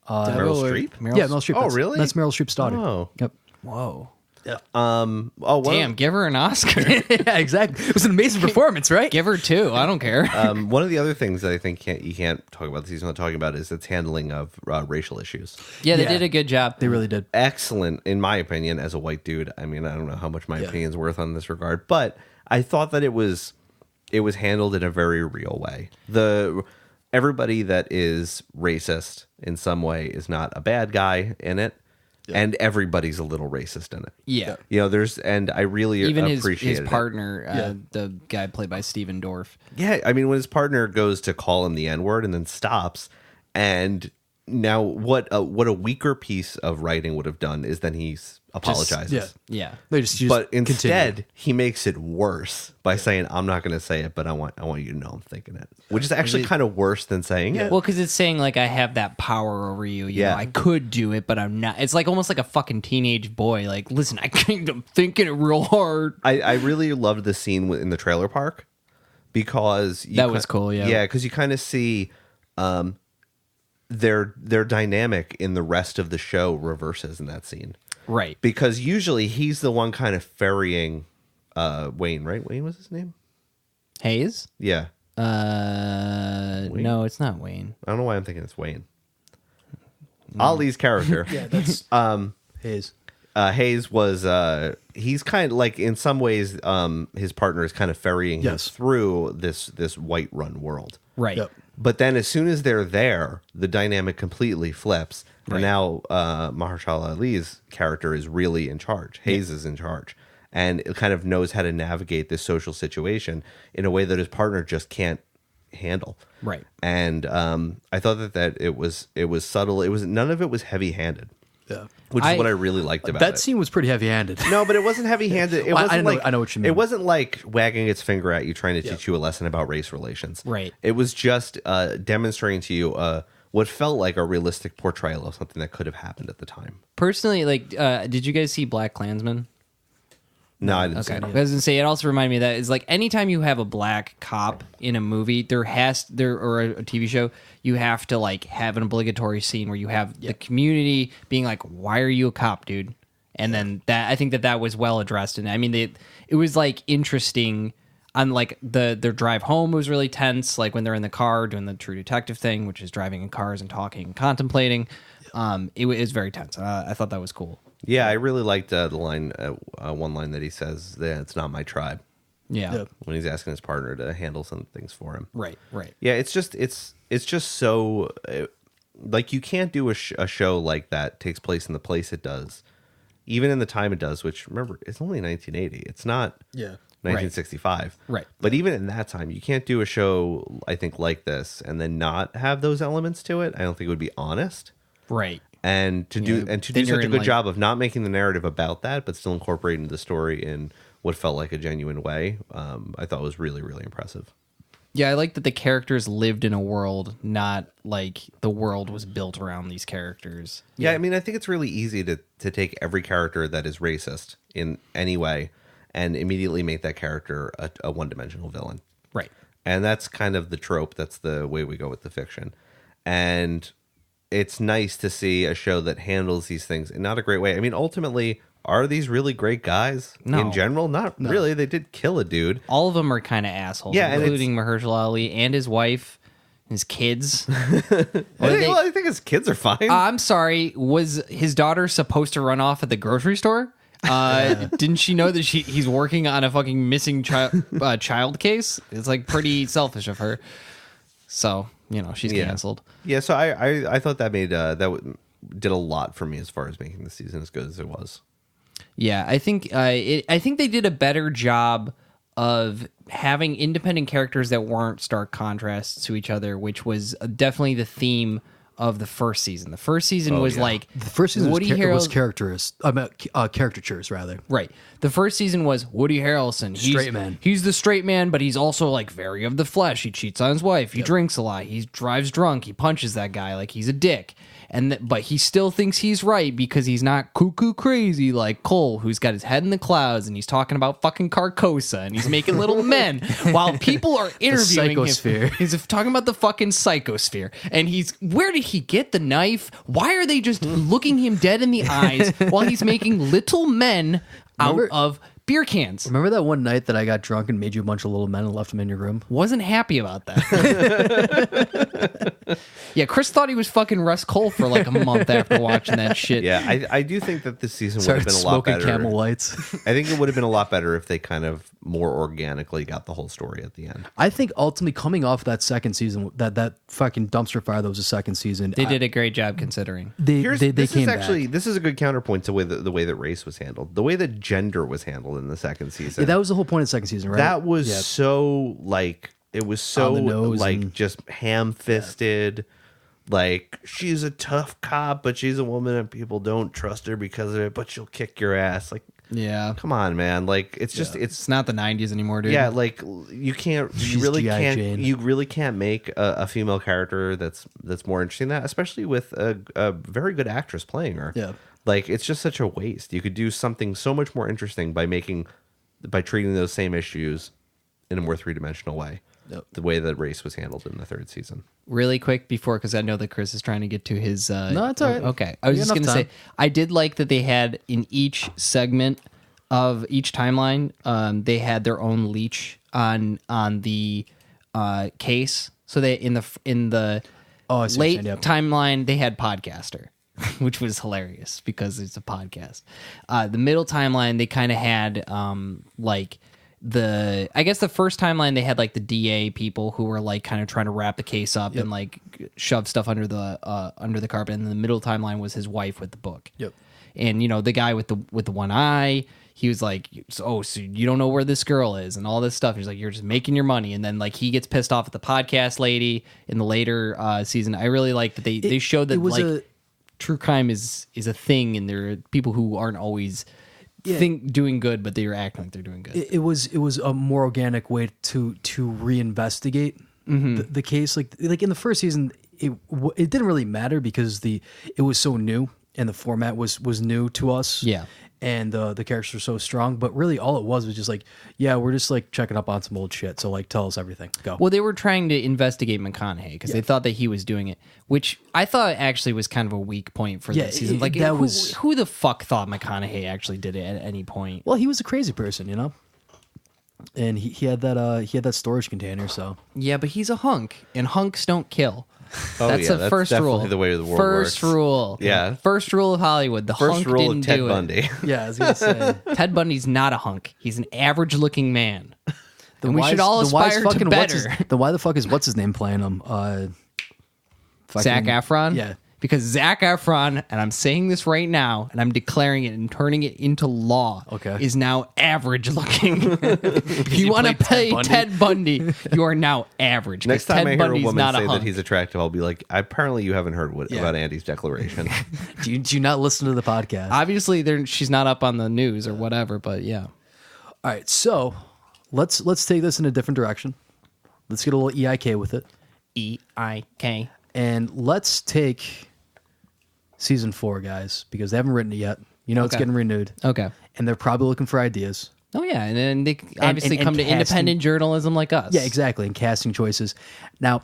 Meryl Streep. Yeah, Meryl Streep. Oh, That's- really? That's Meryl Streep's daughter. Oh. Yep. Whoa. Oh, one Damn, give her an Oscar. Yeah, exactly. It was an amazing performance, right? Give her 2. I don't care. One of the other things that I think you can't talk about the season without talking about is its handling of racial issues. Yeah, they yeah. did a good job. They really did. Excellent, in my opinion, as a white dude. I mean, I don't know how much my opinion's worth on this regard, but I thought that it was handled in a very real way. Everybody that is racist in some way is not a bad guy in it, and everybody's a little racist in it. Yeah. You know, and I really Even appreciate his partner, the guy played by Steven Dorff. Yeah, I mean, when his partner goes to call him the N-word and then stops, and now what a weaker piece of writing would have done is then he apologizes. yeah. Yeah. They just But continue. instead, he makes it worse by saying, "I'm not going to say it, but I want you to know I'm thinking it," which is actually kind of worse than saying it. Well, because it's saying, like, I have that power over you. You Yeah. know, I could do it, but I'm not. It's like almost like a fucking teenage boy. Like, listen, I'm thinking it real hard. I really loved the scene in the trailer park because That was cool, yeah. yeah, because you kind of see their dynamic in the rest of the show reverses in that scene. Right. Because usually he's the one kind of ferrying Wayne, right? Wayne was his name? Hayes? Yeah. No, it's not Wayne. I don't know why I'm thinking it's Wayne. Ali's character. Yeah, that's Hayes. Hayes was he's kind of like in some ways his partner is kind of ferrying him Yes. through this white run world. Right. Yep. But then as soon as they're there, the dynamic completely flips. And now Mahershala Ali's character is really in charge. Hayes is in charge. And it kind of knows how to navigate this social situation in a way that his partner just can't handle. Right. And I thought that it was subtle. It was none of it was heavy-handed. Yeah. Which is what I really liked about That it. scene was pretty heavy-handed. No, but it wasn't heavy-handed. It I wasn't know what you mean. It wasn't like wagging its finger at you, trying to teach you a lesson about race relations. Right. It was just demonstrating to you what felt like a realistic portrayal of something that could have happened at the time. Personally, like, did you guys see Black Klansman? No, I didn't see Okay. it. I was gonna say, it also reminded me of that is like anytime you have a black cop in a movie, or a TV show, you have to like have an obligatory scene where you have the community being like, "Why are you a cop, dude?" And then I think that was well addressed, and I mean, it was like interesting. On like their drive home was really tense, like when they're in the car doing the True Detective thing, which is driving in cars and talking and contemplating. It was very tense. I thought that was cool. Yeah, I really liked the line, one line that he says that it's not my tribe. Yeah. When he's asking his partner to handle some things for him. Right. Yeah, it's just so like you can't do a show like that takes place in the place it does, even in the time it does. Which remember, it's only 1980. It's not 1965. Right. But even in that time, you can't do a show I think like this and then not have those elements to it. I don't think it would be honest. Right. And to do then such you're a in, good like- job of not making the narrative about that, but still incorporating the story in what felt like a genuine way, I thought was really, really impressive. Yeah, I like that the characters lived in a world, not like the world was built around these characters. Yeah, I mean, I think it's really easy to take every character that is racist in any way and immediately make that character a one-dimensional villain. Right. And that's kind of the trope. That's the way we go with the fiction. And it's nice to see a show that handles these things in not a great way. I mean, ultimately, are these really great guys No. in general? Not really. They did kill a dude. All of them are kind of assholes, Yeah, and including Mahershala Ali and his wife, his kids. I think his kids are fine. I'm sorry, was his daughter supposed to run off at the grocery store? Didn't she know that he's working on a fucking missing child case? It's like pretty selfish of her. So, she's canceled. Yeah, so I thought that made did a lot for me as far as making the season as good as it was. Yeah, I think I think they did a better job of having independent characters that weren't stark contrasts to each other, which was definitely the theme of the first season. The first season was like The first season Woody was Harrelson. caricatures rather. Right. The first season was Woody Harrelson. Straight man. He's the straight man, but he's also like very of the flesh. He cheats on his wife. He drinks a lot. He drives drunk. He punches that guy like he's a dick. But he still thinks he's right because he's not cuckoo crazy like Cole, who's got his head in the clouds and he's talking about fucking Carcosa and he's making little men while people are interviewing psychosphere. him. He's talking about the fucking psychosphere. And where did he get the knife? Why are they just looking him dead in the eyes while he's making little men out of beer cans? Remember that one night that I got drunk and made you a bunch of little men and left them in your room? Wasn't happy about that. Yeah, Chris thought he was fucking Russ Cole for like a month after watching that shit. Yeah, I do think that this season would Started have been a lot smoking better. Camel Lights. I think it would have been a lot better if they kind of more organically got the whole story at the end. I think ultimately coming off that second season, that fucking dumpster fire that was the second season, They did a great job considering. They This came is actually back. this is a good counterpoint to the way that race was handled, the way that gender was handled in the second season. Yeah, that was the whole point of the second season, right? That was so like it was so On the nose like and- just ham-fisted. Like she's a tough cop, but she's a woman and people don't trust her because of it. But she'll kick your ass. Like, Yeah. come on, man. Like it's just It's not the 90s anymore, dude. yeah. Like you can't. You She's really G.I. can't. Jane. You really can't make a female character that's more interesting than that, especially with a very good actress playing her. Yeah. Like it's just such a waste. You could do something so much more interesting by treating those same issues in a more three-dimensional way. Yep. The way that race was handled in the third season. Really quick before, because I know that Chris is trying to get to his. No, it's all right. Okay. I was We just got going to enough say, I did like that they had in each segment of each timeline, they had their own leech on the case. So they in the Oh, I see what you're late saying, yep. timeline, they had podcaster, which was hilarious because it's a podcast. The middle timeline, they kind of had like I guess the first timeline they had like the DA people who were like kind of trying to wrap the case up and like shove stuff under the carpet. And then the middle timeline was his wife with the book. Yep. And the guy with the one eye, he was like, "Oh, so you don't know where this girl is," and all this stuff. He's like, "You're just making your money." And then like he gets pissed off at the podcast lady in the later season. I really like that they showed that like true crime is a thing, and there are people who aren't always doing good, but they're acting like they're doing good. It was a more organic way to reinvestigate the case. Like in the first season, it didn't really matter because it was so new. and the format was new to us. Yeah. And the characters were so strong, but really all it was just like, yeah, we're just like checking up on some old shit. So like, tell us everything. Go. Well, they were trying to investigate McConaughey because they thought that he was doing it, which I thought actually was kind of a weak point for this season. Like, who the fuck thought McConaughey actually did it at any point? Well, he was a crazy person, you know. And he had that storage container. So Yeah, but he's a hunk, and hunks don't kill. Oh, That's yeah, the first definitely rule. the way the world First works. rule. Yeah. First rule of Hollywood. The First hunk rule didn't of Ted do Bundy. yeah, I was gonna say. Ted Bundy's not a hunk. He's an average-looking man. And we should all aspire to better. Then why the fuck is what's his name playing him? Zac Efron? Yeah. Because Zac Efron, and I'm saying this right now, and I'm declaring it and turning it into law, Okay. is now average looking. If you want to played play Ted Bundy, you are now average. Next time Ted I hear Bundy's a woman not say a that hunk. he's attractive, I'll be like, apparently you haven't heard Yeah. about Andy's declaration. Do you not listen to the podcast? Obviously, she's not up on the news or whatever, but yeah. All right, so let's take this in a different direction. Let's get a little EIK with it, EIK. and let's take season 4, guys, because they haven't written it yet. You know, it's Okay. getting renewed, Okay. and they're probably looking for ideas. Oh, yeah. And then they obviously and come to casting- independent journalism like us. Yeah, exactly, and casting choices. Now,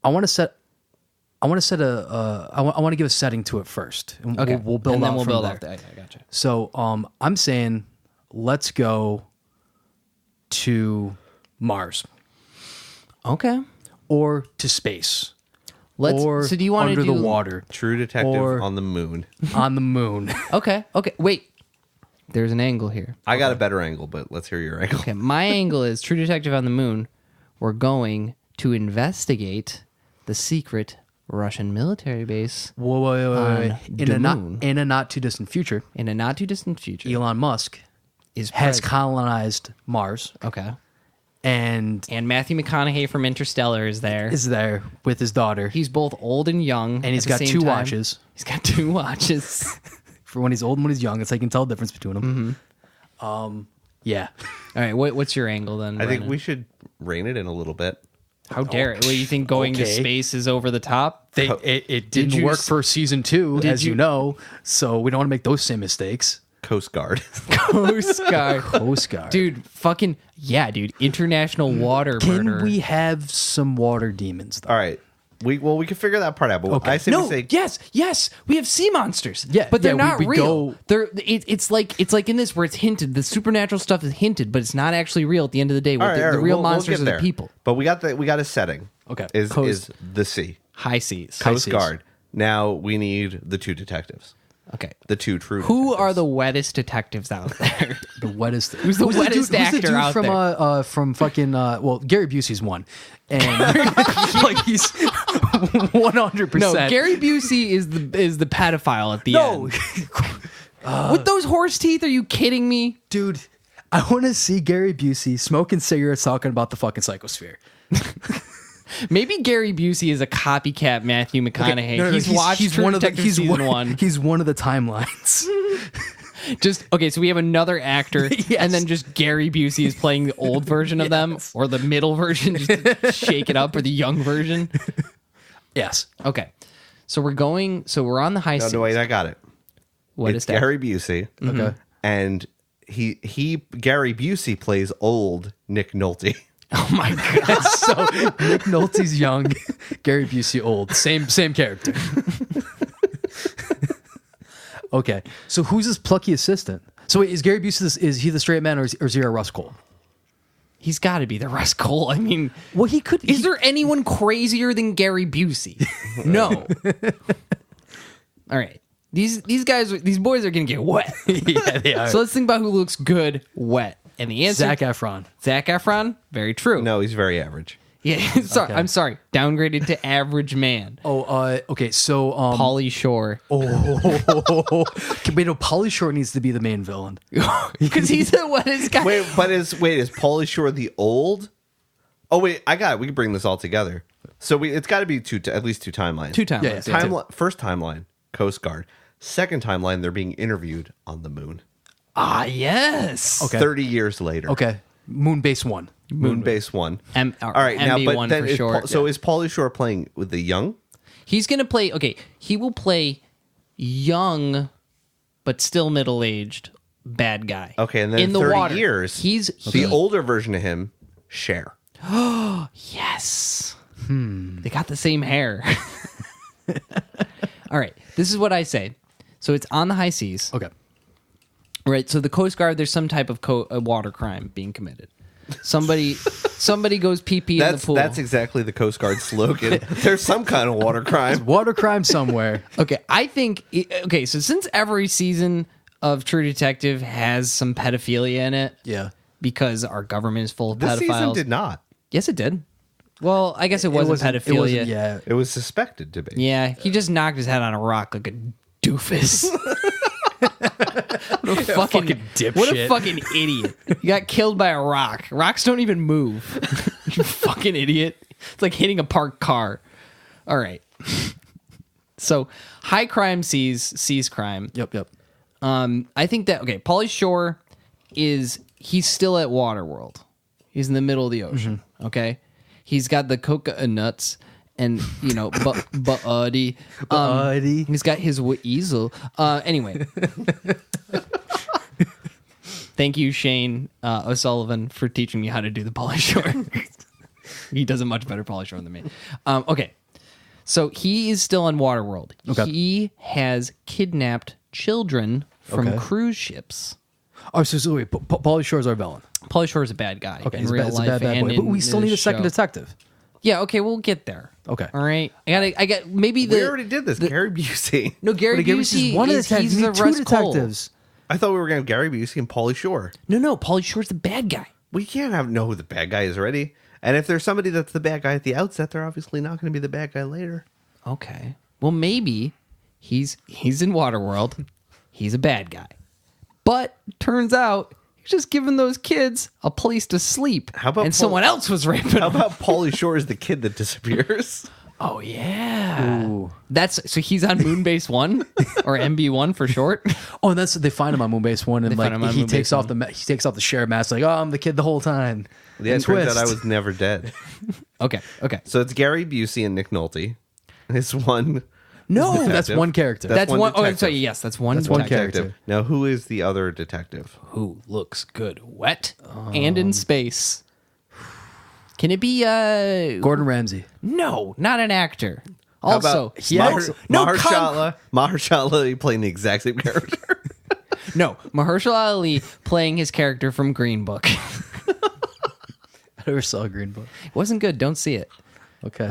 I want to give a setting to it first. And Okay. we'll build and then out we'll from build there. off that. I gotcha. So, I'm saying let's go to Mars Okay. or to space. Let's. Or So do you want to under do the water, True Detective Or- on the moon. on the moon. Okay. Okay. Wait. There's an angle here. I got a better angle, but let's hear your angle. Okay. My angle is True Detective on the Moon. We're going to investigate the secret Russian military base Whoa, On the moon. in a not too distant future, in a not too distant future. Elon Musk Is has present. colonized Mars Okay. and And Matthew McConaughey from Interstellar is there. is there with his daughter. He's both old and young. And he's at got the same 2 time. watches. He's got 2 watches. For when he's old and when he's young. It's like you can tell the difference between them. Yeah. All right. What's your angle then? I think Brennan? we should rein it in a little bit. How dare it? Well, you think going to Okay. space is over the top? It didn't you work s- for season 2, Did as you you- know. So we don't want to make those same mistakes. Coast Guard. Coast Guard. Coast Guard. Dude, fucking yeah, dude. International water Can murder. we have some water demons, though? All right. We can figure that part out. But Okay. I say No, we say yes, we have sea monsters. Yeah, but they're yeah, not we real. go- It's like in this where it's hinted. The supernatural stuff is hinted, but it's not actually real. At the end of the day, all right, the all right, real we'll monsters get are there. the people. But we got a setting. Okay. Is Coast- the sea. High seas. Coast seas. Guard. Now we need the 2 detectives. Okay. The 2 true Who detectives. are the wettest detectives out there? The wettest. Who's the wettest Who's the actor dude out from there? from fucking well, Gary Busey's one, and like he's 100%. No, Gary Busey is the pedophile at the No, end. With those horse teeth, are you kidding me? dude, I want to see Gary Busey smoking cigarettes, talking about the fucking psychosphere. Maybe Gary Busey is a copycat Matthew McConaughey. No, no, no, he's watched True one of the Detective season 1. He's one of the timelines. Just okay, so we have another actor, Yes. and then just Gary Busey is playing the old version of them, or the middle version, just to shake it up, or the young version. Yes. Okay, so we're on the high No, seas. no, wait, I got it. What It's is that? Gary Busey. Okay. And Gary Busey plays old Nick Nolte. Oh my god! So Nick Nolte's young, Gary Busey old. Same character. Okay. So who's his plucky assistant? So wait, is Gary Busey is he the straight man or is he a Russ Cole? He's got to be the Russ Cole. I mean, Well, he could. is there anyone crazier than Gary Busey? No. All right. These boys are gonna get wet. Yeah, they are. So let's think about who looks good wet. And the answer, Zac Efron. Zac Efron, very true. No, he's very average. Yeah, sorry, I'm sorry. Downgraded to average man. Oh, okay. So, Pauly Shore. wait, no, Pauly Shore needs to be the main villain. Because he's the wettest guy. Is Pauly Shore the old? Oh wait, I got it. We can bring this all together. So it's got to be at least 2 timelines. 2 times. Yeah, yeah. First timeline, Coast Guard. Second timeline, they're being interviewed on the moon. Ah, yes. Okay. 30 years later. Okay. Moonbase 1. Moonbase 1. All All right, now, but MB1 then for short. so is Pauly Shore playing with the young? He's going to play, okay, he will play young but still middle-aged bad guy. Okay, and then in the 30 water. years, He's the older version of him, Cher. Yes. They got the same hair. All right. This is what I say. So it's on the high seas. Okay. Right. So the Coast Guard, there's some type of water crime being committed. Somebody goes pee-pee in the pool. That's exactly the Coast Guard slogan. There's some kind of water crime. Water crime somewhere. Okay. I think... Okay, so since every season of True Detective has some pedophilia in it... Yeah. Because our government is full of This pedophiles... season did not. Yes, it did. Well, I guess it wasn't pedophilia. Yeah. It was suspected to be. Yeah, he just knocked his head on a rock like a doofus. What a fucking dipshit. What a fucking idiot. He got killed by a rock. Rocks don't even move. You fucking idiot. It's like hitting a parked car. All right. So, high crime sees crime. Yep. I think that, okay, Pauly Shore he's still at Waterworld. He's in the middle of the ocean, okay? He's got the coca nuts and, buddy. Buddy. He's got his easel. Anyway. Thank you, Shane O'Sullivan, for teaching me how to do the Pauly Shore. He does a much better Pauly Shore than me. Okay. So he is still on Waterworld. Okay. He has kidnapped children from cruise ships. Oh, so wait, Pauly Shore's our villain. Pauly Shore is a bad guy Okay, in he's real a life bad and boy. But we in still need a this second show. detective. Yeah, okay, we'll get there. Okay. All right. I got maybe We already did this. Gary Busey. No, Gary But Gary Busey's Busey one of the is detectives. he's You the need two Russ Cole. detectives. I thought we were going to have Gary Busey and Pauly Shore. No, Pauly Shore's the bad guy. We can't know who the bad guy is already. And if there's somebody that's the bad guy at the outset, they're obviously not going to be the bad guy later. Okay. Well, maybe he's in Waterworld. He's a bad guy. But turns out he's just giving those kids a place to sleep. How about and someone else was raping How them. about Pauly Shore is the kid that disappears? Oh yeah. Ooh. So he's on Moonbase 1 or MB1 for short. Oh, and they find him on Moonbase 1, and find him on he Moonbase takes off he takes off the sheriff mask, like, oh, I'm the kid the whole time. Yeah, it And turns out twist. I was never dead. Okay. So it's Gary Busey and Nick Nolte. It's one. No, detective. That's one character. that's one. Oh, I'm detective. sorry. Yes, that's one. That's one detective character. Now, who is the other detective? who looks good, wet and in space. Can it be Gordon Ramsay. No, not an actor. How Also, about Mahershala Mahershala Ali playing the exact same character. Mahershala Ali playing his character from Green Book. I never saw Green Book. It wasn't good. Don't see it. Okay.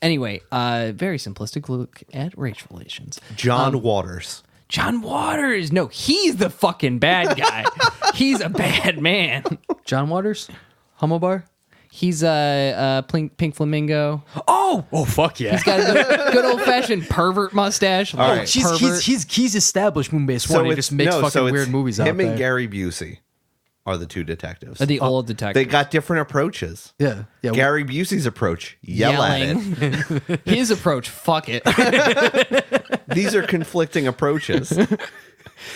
Anyway, very simplistic look at race relations. John Waters. John Waters. No, he's the fucking bad guy. He's a bad man. John Waters? Hummelbar? He's a pink flamingo. Oh, fuck yeah. He's got a good old fashioned pervert mustache. All right. He's established Moonbase 1. He just makes fucking weird movies out him there. and Gary Busey are the two detectives. The old detective. They got different approaches. Yeah. Gary Busey's approach, yell at it. Yelling. His approach, fuck it. These are conflicting approaches.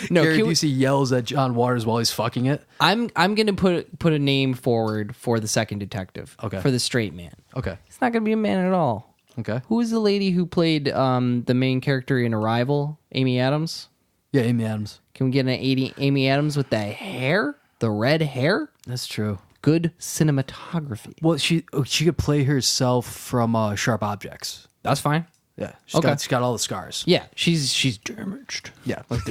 No, Gary Busey yells at John Waters while he's fucking it. I'm gonna put a name forward for the second detective. Okay. For the straight man. Okay. It's not gonna be a man at all. Okay. Who is the lady who played the main character in Arrival? Amy Adams. Yeah, Amy Adams. Can we get an Amy Adams with the hair, the red hair? That's true. Good cinematography. Well, she could play herself from Sharp Objects. That's fine. Yeah. Okay. She's got all the scars. Yeah, she's damaged. Yeah. Like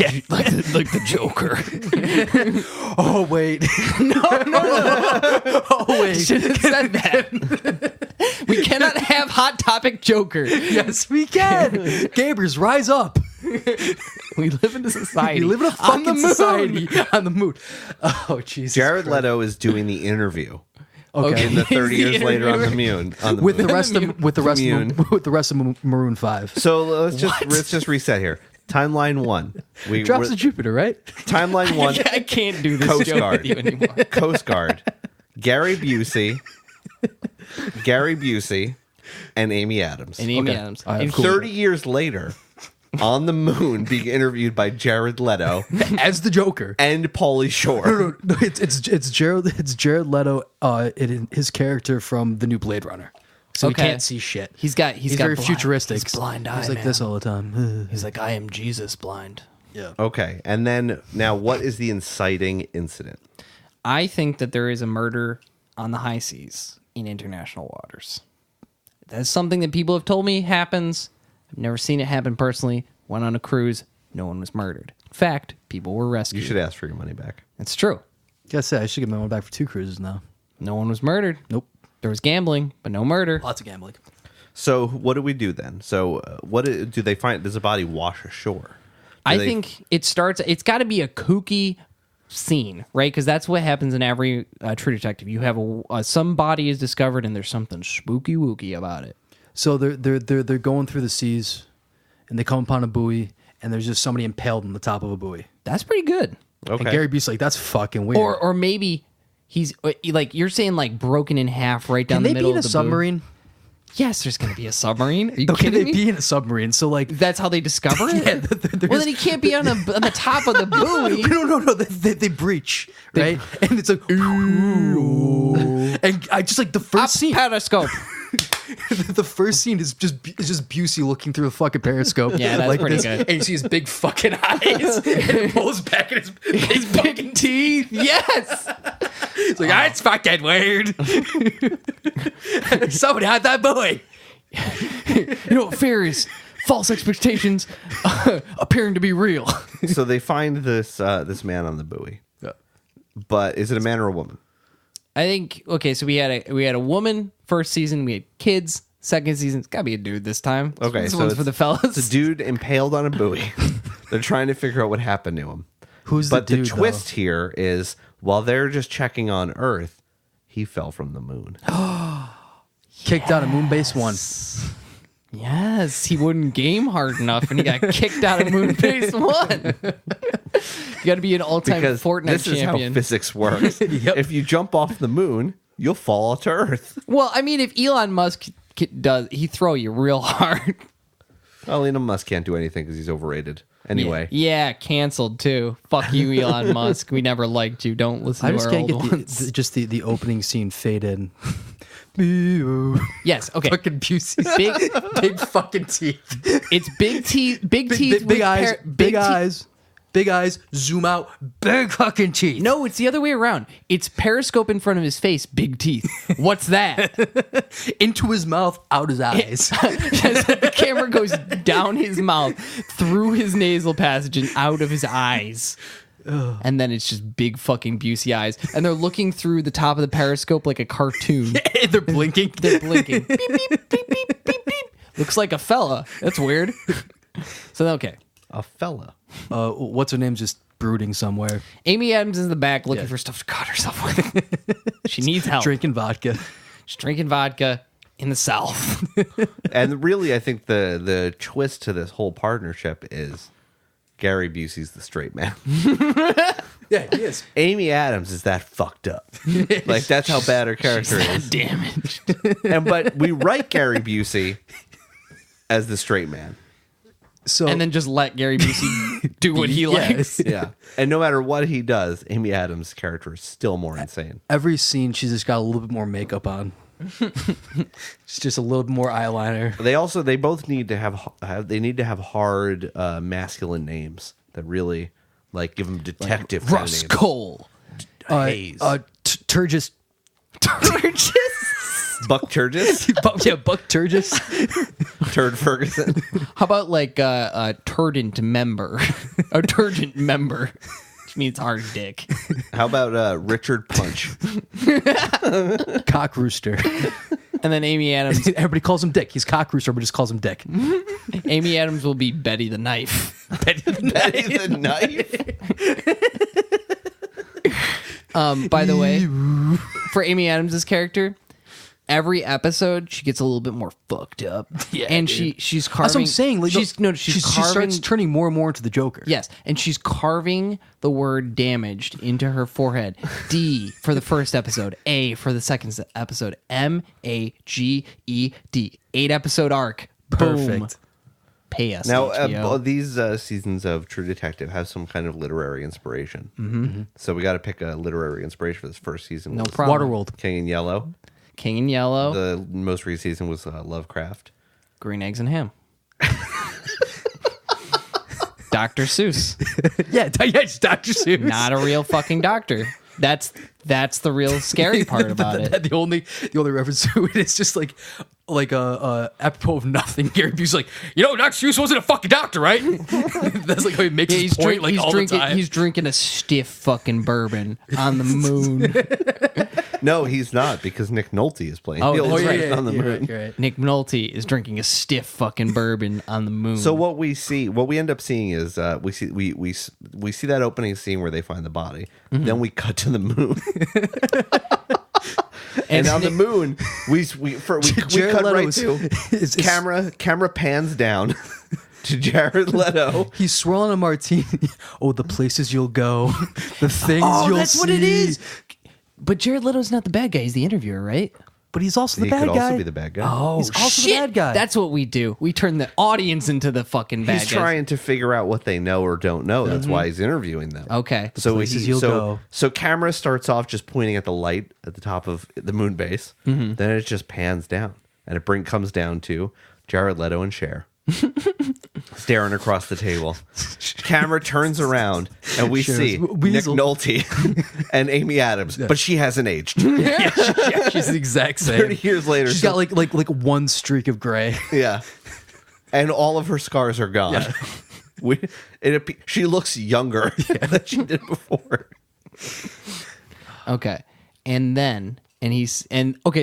the Joker. Oh, wait. No. Oh, wait. Should have said that. We cannot have Hot Topic Joker. Yes, we can. Gabers, rise up. We live in a society. We live in a on the fucking moon. society on the moon. Oh, Jesus. Jared Christ. Leto is doing the interview Okay. in the 30 The years later on the interview. moon. With the rest of Maroon 5. So let's just reset here. Timeline 1. Drops to Jupiter, right? Timeline 1. I can't do this Coast joke Guard. with you anymore. Coast Guard. Gary Busey, and Amy Adams. And Amy Okay. Adams. All right, And cool. 30 years later, on the moon, being interviewed by Jared Leto As the Joker. and Pauly Shore. No, it's Jared Leto in his character from the new Blade Runner. so Okay. he can't see shit. He's got very futuristic. He's blind eye. He's like this all the time. He's like, I am Jesus blind. Yeah. Okay, and then now, what is the inciting incident? I think that there is a murder on the high seas in international waters. That's something that people have told me happens. I've never seen it happen personally. Went on a cruise. No one was murdered. In fact, people were rescued. You should ask for your money back. It's true. Gotta say, I should get my one back for 2 cruises now. No one was murdered. Nope. There was gambling, but no murder. Lots of gambling. So what do we do then? So do they find? Does the body wash ashore? I think it starts. It's got to be a kooky scene, right? Because that's what happens in every True Detective. You have some body is discovered, and there's something spooky wooky about it. So they're going through the seas, and they come upon a buoy, and there's just somebody impaled on the top of a buoy. That's pretty good. Okay. And Gary Busey's like, that's fucking weird. Or maybe he's like you're saying, like broken in half right down Can the they middle be in of a the submarine? Buoy. Yes, there's going to be a submarine. Are you Okay, kidding they me? be in a submarine. So like, That's how they discover it. Yeah, they're well, just- then he can't be on the top of the buoy. no. They breach, right? And it's like, ooh. And I just like the first scene. Periscope. The first scene is just Busey looking through the fucking periscope. Yeah, that's like pretty this, good. And you see his big fucking eyes, and it pulls back in his big fucking teeth. Yes. It's like, it's fucking weird. Somebody had that boy. You know what fear is? False expectations appearing to be real. So they find this man on the buoy. Yeah. But is it a man or a woman? I think okay. So we had a woman first season. We had kids second season. It's gotta be a dude this time. Okay, this so one's it's- for the fellas. It's a dude impaled on a buoy. They're trying to figure out what happened to him. Who's But the dude? the twist here is while they're just checking on Earth, he fell from the moon. Kicked out of Moonbase 1. Yes, he wouldn't game hard enough, and he got kicked out of Moonbase 1. You got to be an all-time Because Fortnite this is how champion. physics works. Yep. If you jump off the moon, you'll fall to Earth. Well, I mean, if Elon Musk does, he throw you real hard. Well, Elon Musk can't do anything because he's overrated. Anyway. Yeah, canceled too. Fuck you, Elon Musk. We never liked you. Don't listen I to just our can't old get ones. just the opening scene fade in. Yes, okay. Fucking Busey's Big, big fucking teeth. it's big teeth. Big teeth. Big with eyes. Big teeth. eyes. Big eyes. Zoom out. Big fucking teeth. No, it's the other way around. It's periscope in front of his face, big teeth. What's that? Into his mouth, out his eyes. The camera goes down his mouth, through his nasal passage, and out of his eyes. And then it's just big fucking Busey eyes. And they're looking through the top of the periscope like a cartoon. They're blinking. They're blinking. Beep, beep, beep, beep, beep, beep. Looks like a fella. That's weird. So, okay. A fella. What's her name? Just brooding somewhere, Amy Adams is in the back looking Yeah. for stuff to cut herself with. She needs help. drinking vodka. She's drinking vodka in the South. And really, I think the twist to this whole partnership is Gary Busey's the straight man. Yeah, he is. Amy Adams is that fucked up. Like, that's how bad her character is. Damaged. But we write Gary Busey as the straight man. So And then just let Gary Busey do what he likes. Yeah. And no matter what he does, Amy Adams' character is still more insane. every scene, she's just got a little bit more makeup on. It's just a little bit more eyeliner. They both need to have hard masculine names that really like give them detective kind of Russ names. Cole. Hayes. Turgis. Buck Turgis, Yeah, Buck Turgis. Turd Ferguson. How about like a turdent member? A turgent member. Which means hard dick. How about Richard Punch? Cock Rooster. And then Amy Adams. Everybody calls him Dick. He's Cock Rooster, but just calls him Dick. Amy Adams will be Betty the Knife. Betty the Knife. By the way, for Amy Adams' character, every episode she gets a little bit more fucked up. Yeah, and dude. she's carving. That's what I'm saying. Like, she's she carving. starts turning more and more into the Joker. Yes, and she's carving the word damaged into her forehead. D for the first episode, A for the second episode, MAGED. 8-episode arc. Boom. Perfect. Pay us. Now, HBO. these seasons of True Detective have some kind of literary inspiration. Mm-hmm. So we got to pick a literary inspiration for this first season. No problem. Waterworld. King in Yellow. King in Yellow, The most recent season was Lovecraft. Green Eggs and Ham. Dr. Seuss. yeah, it's Dr. Seuss. Not a real fucking doctor. That's the real scary part about it. The only reference to it is just like apropos of nothing. Gary Busey's like, Dr. Seuss wasn't a fucking doctor, right? That's like how he makes his point all the time. He's drinking a stiff fucking bourbon on the moon. No, he's not, because Nick Nolte is playing. Oh, He that's was right. on the moon. Right. Nick Nolte is drinking a stiff fucking bourbon on the moon. So what we end up seeing is we see that opening scene where they find the body. Mm-hmm. Then we cut to the moon. And on the moon, we cut right to camera pans down to Jared Leto. He's swirling a martini. Oh, the places you'll go, the things you'll see. That's what it is. But Jared Leto's not the bad guy. He's the interviewer, right? But he's also the He bad could guy. also be the bad guy. Oh, He's also the shit. bad guy. That's what we do. We turn the audience into the fucking bad He's guys. trying to figure out what they know or don't know. That's why he's interviewing them. Okay. So places you'll go. So camera starts off just pointing at the light at the top of the moon base. Then it just pans down, and it comes down to Jared Leto and Cher staring across the table. Camera turns around, and we Cher's see Nick weasel. Nolte and Amy Adams, but she hasn't aged. She's the exact same. 30 years later, She's got like one streak of gray. yeah, and all of her scars are gone. She looks younger than she did before. Okay.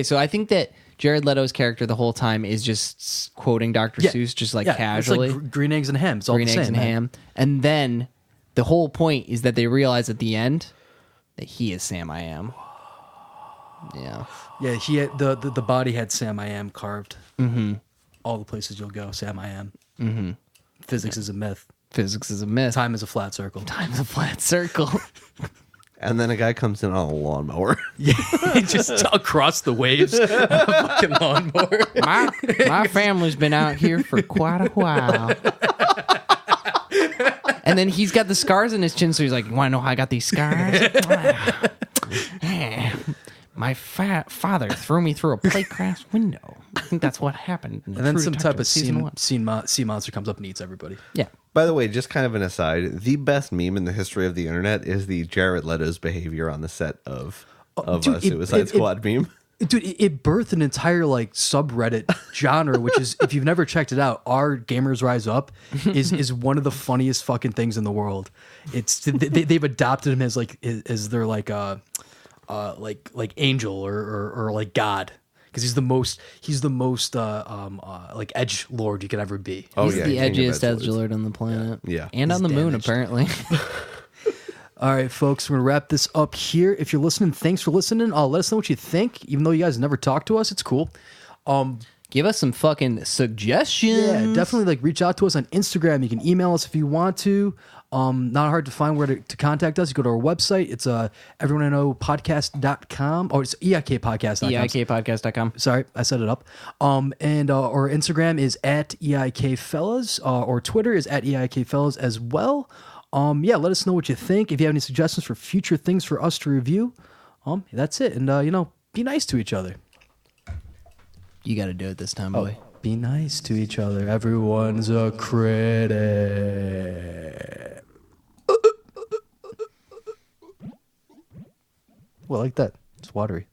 So I think that Jared Leto's character the whole time is just quoting Dr. Seuss just casually. It's like green eggs and ham. It's all Green the eggs same. and ham. And then the whole point is that they realize at the end that he is Sam I Am. Yeah. Yeah, he had the body had Sam I Am carved. Mm-hmm. All the places you'll go, Sam I Am. Mm-hmm. Physics is a myth. Physics is a myth. Time is a flat circle. Time's a flat circle. And then a guy comes in on a lawnmower. Yeah, just across the waves, on a fucking lawnmower. My family's been out here for quite a while. And then he's got the scars in his chin, so he's like, "You want to know how I got these scars? My father threw me through a plate glass window. I think that's what happened." And then True some type of Detective season one. sea monster comes up and eats everybody. Yeah. By the way, just kind of an aside, the best meme in the history of the internet is the Jared Leto's behavior on the set of dude, Suicide Squad meme. Dude, it birthed an entire like subreddit genre, which is, if you've never checked it out, our Gamers Rise Up is one of the funniest fucking things in the world. It's they've adopted him as like their like angel or like God, because he's the most like edge lord you could ever be. Oh, He's yeah, the King of edgiest Edgelords. edgelord on the planet. Yeah. And on the moon, damaged. apparently. All right, folks, we're gonna wrap this up here. If you're listening, thanks for listening. Let us know what you think. Even though you guys never talk to us, it's cool. Give us some fucking suggestions. Yeah, definitely like reach out to us on Instagram. You can email us if you want to. Not hard to find where to contact us. You go to our website. It's everyoneiknowpodcast.com, or it's eikpodcast.com. eikpodcast.com. Sorry, I set it up. And our Instagram is at eikfellas, or Twitter is at eikfellas as well. Yeah, let us know what you think. If you have any suggestions for future things for us to review, that's it. And be nice to each other. You got to do it this time, boy. Be nice to each other. Everyone's a critic. Well, like that. It's watery.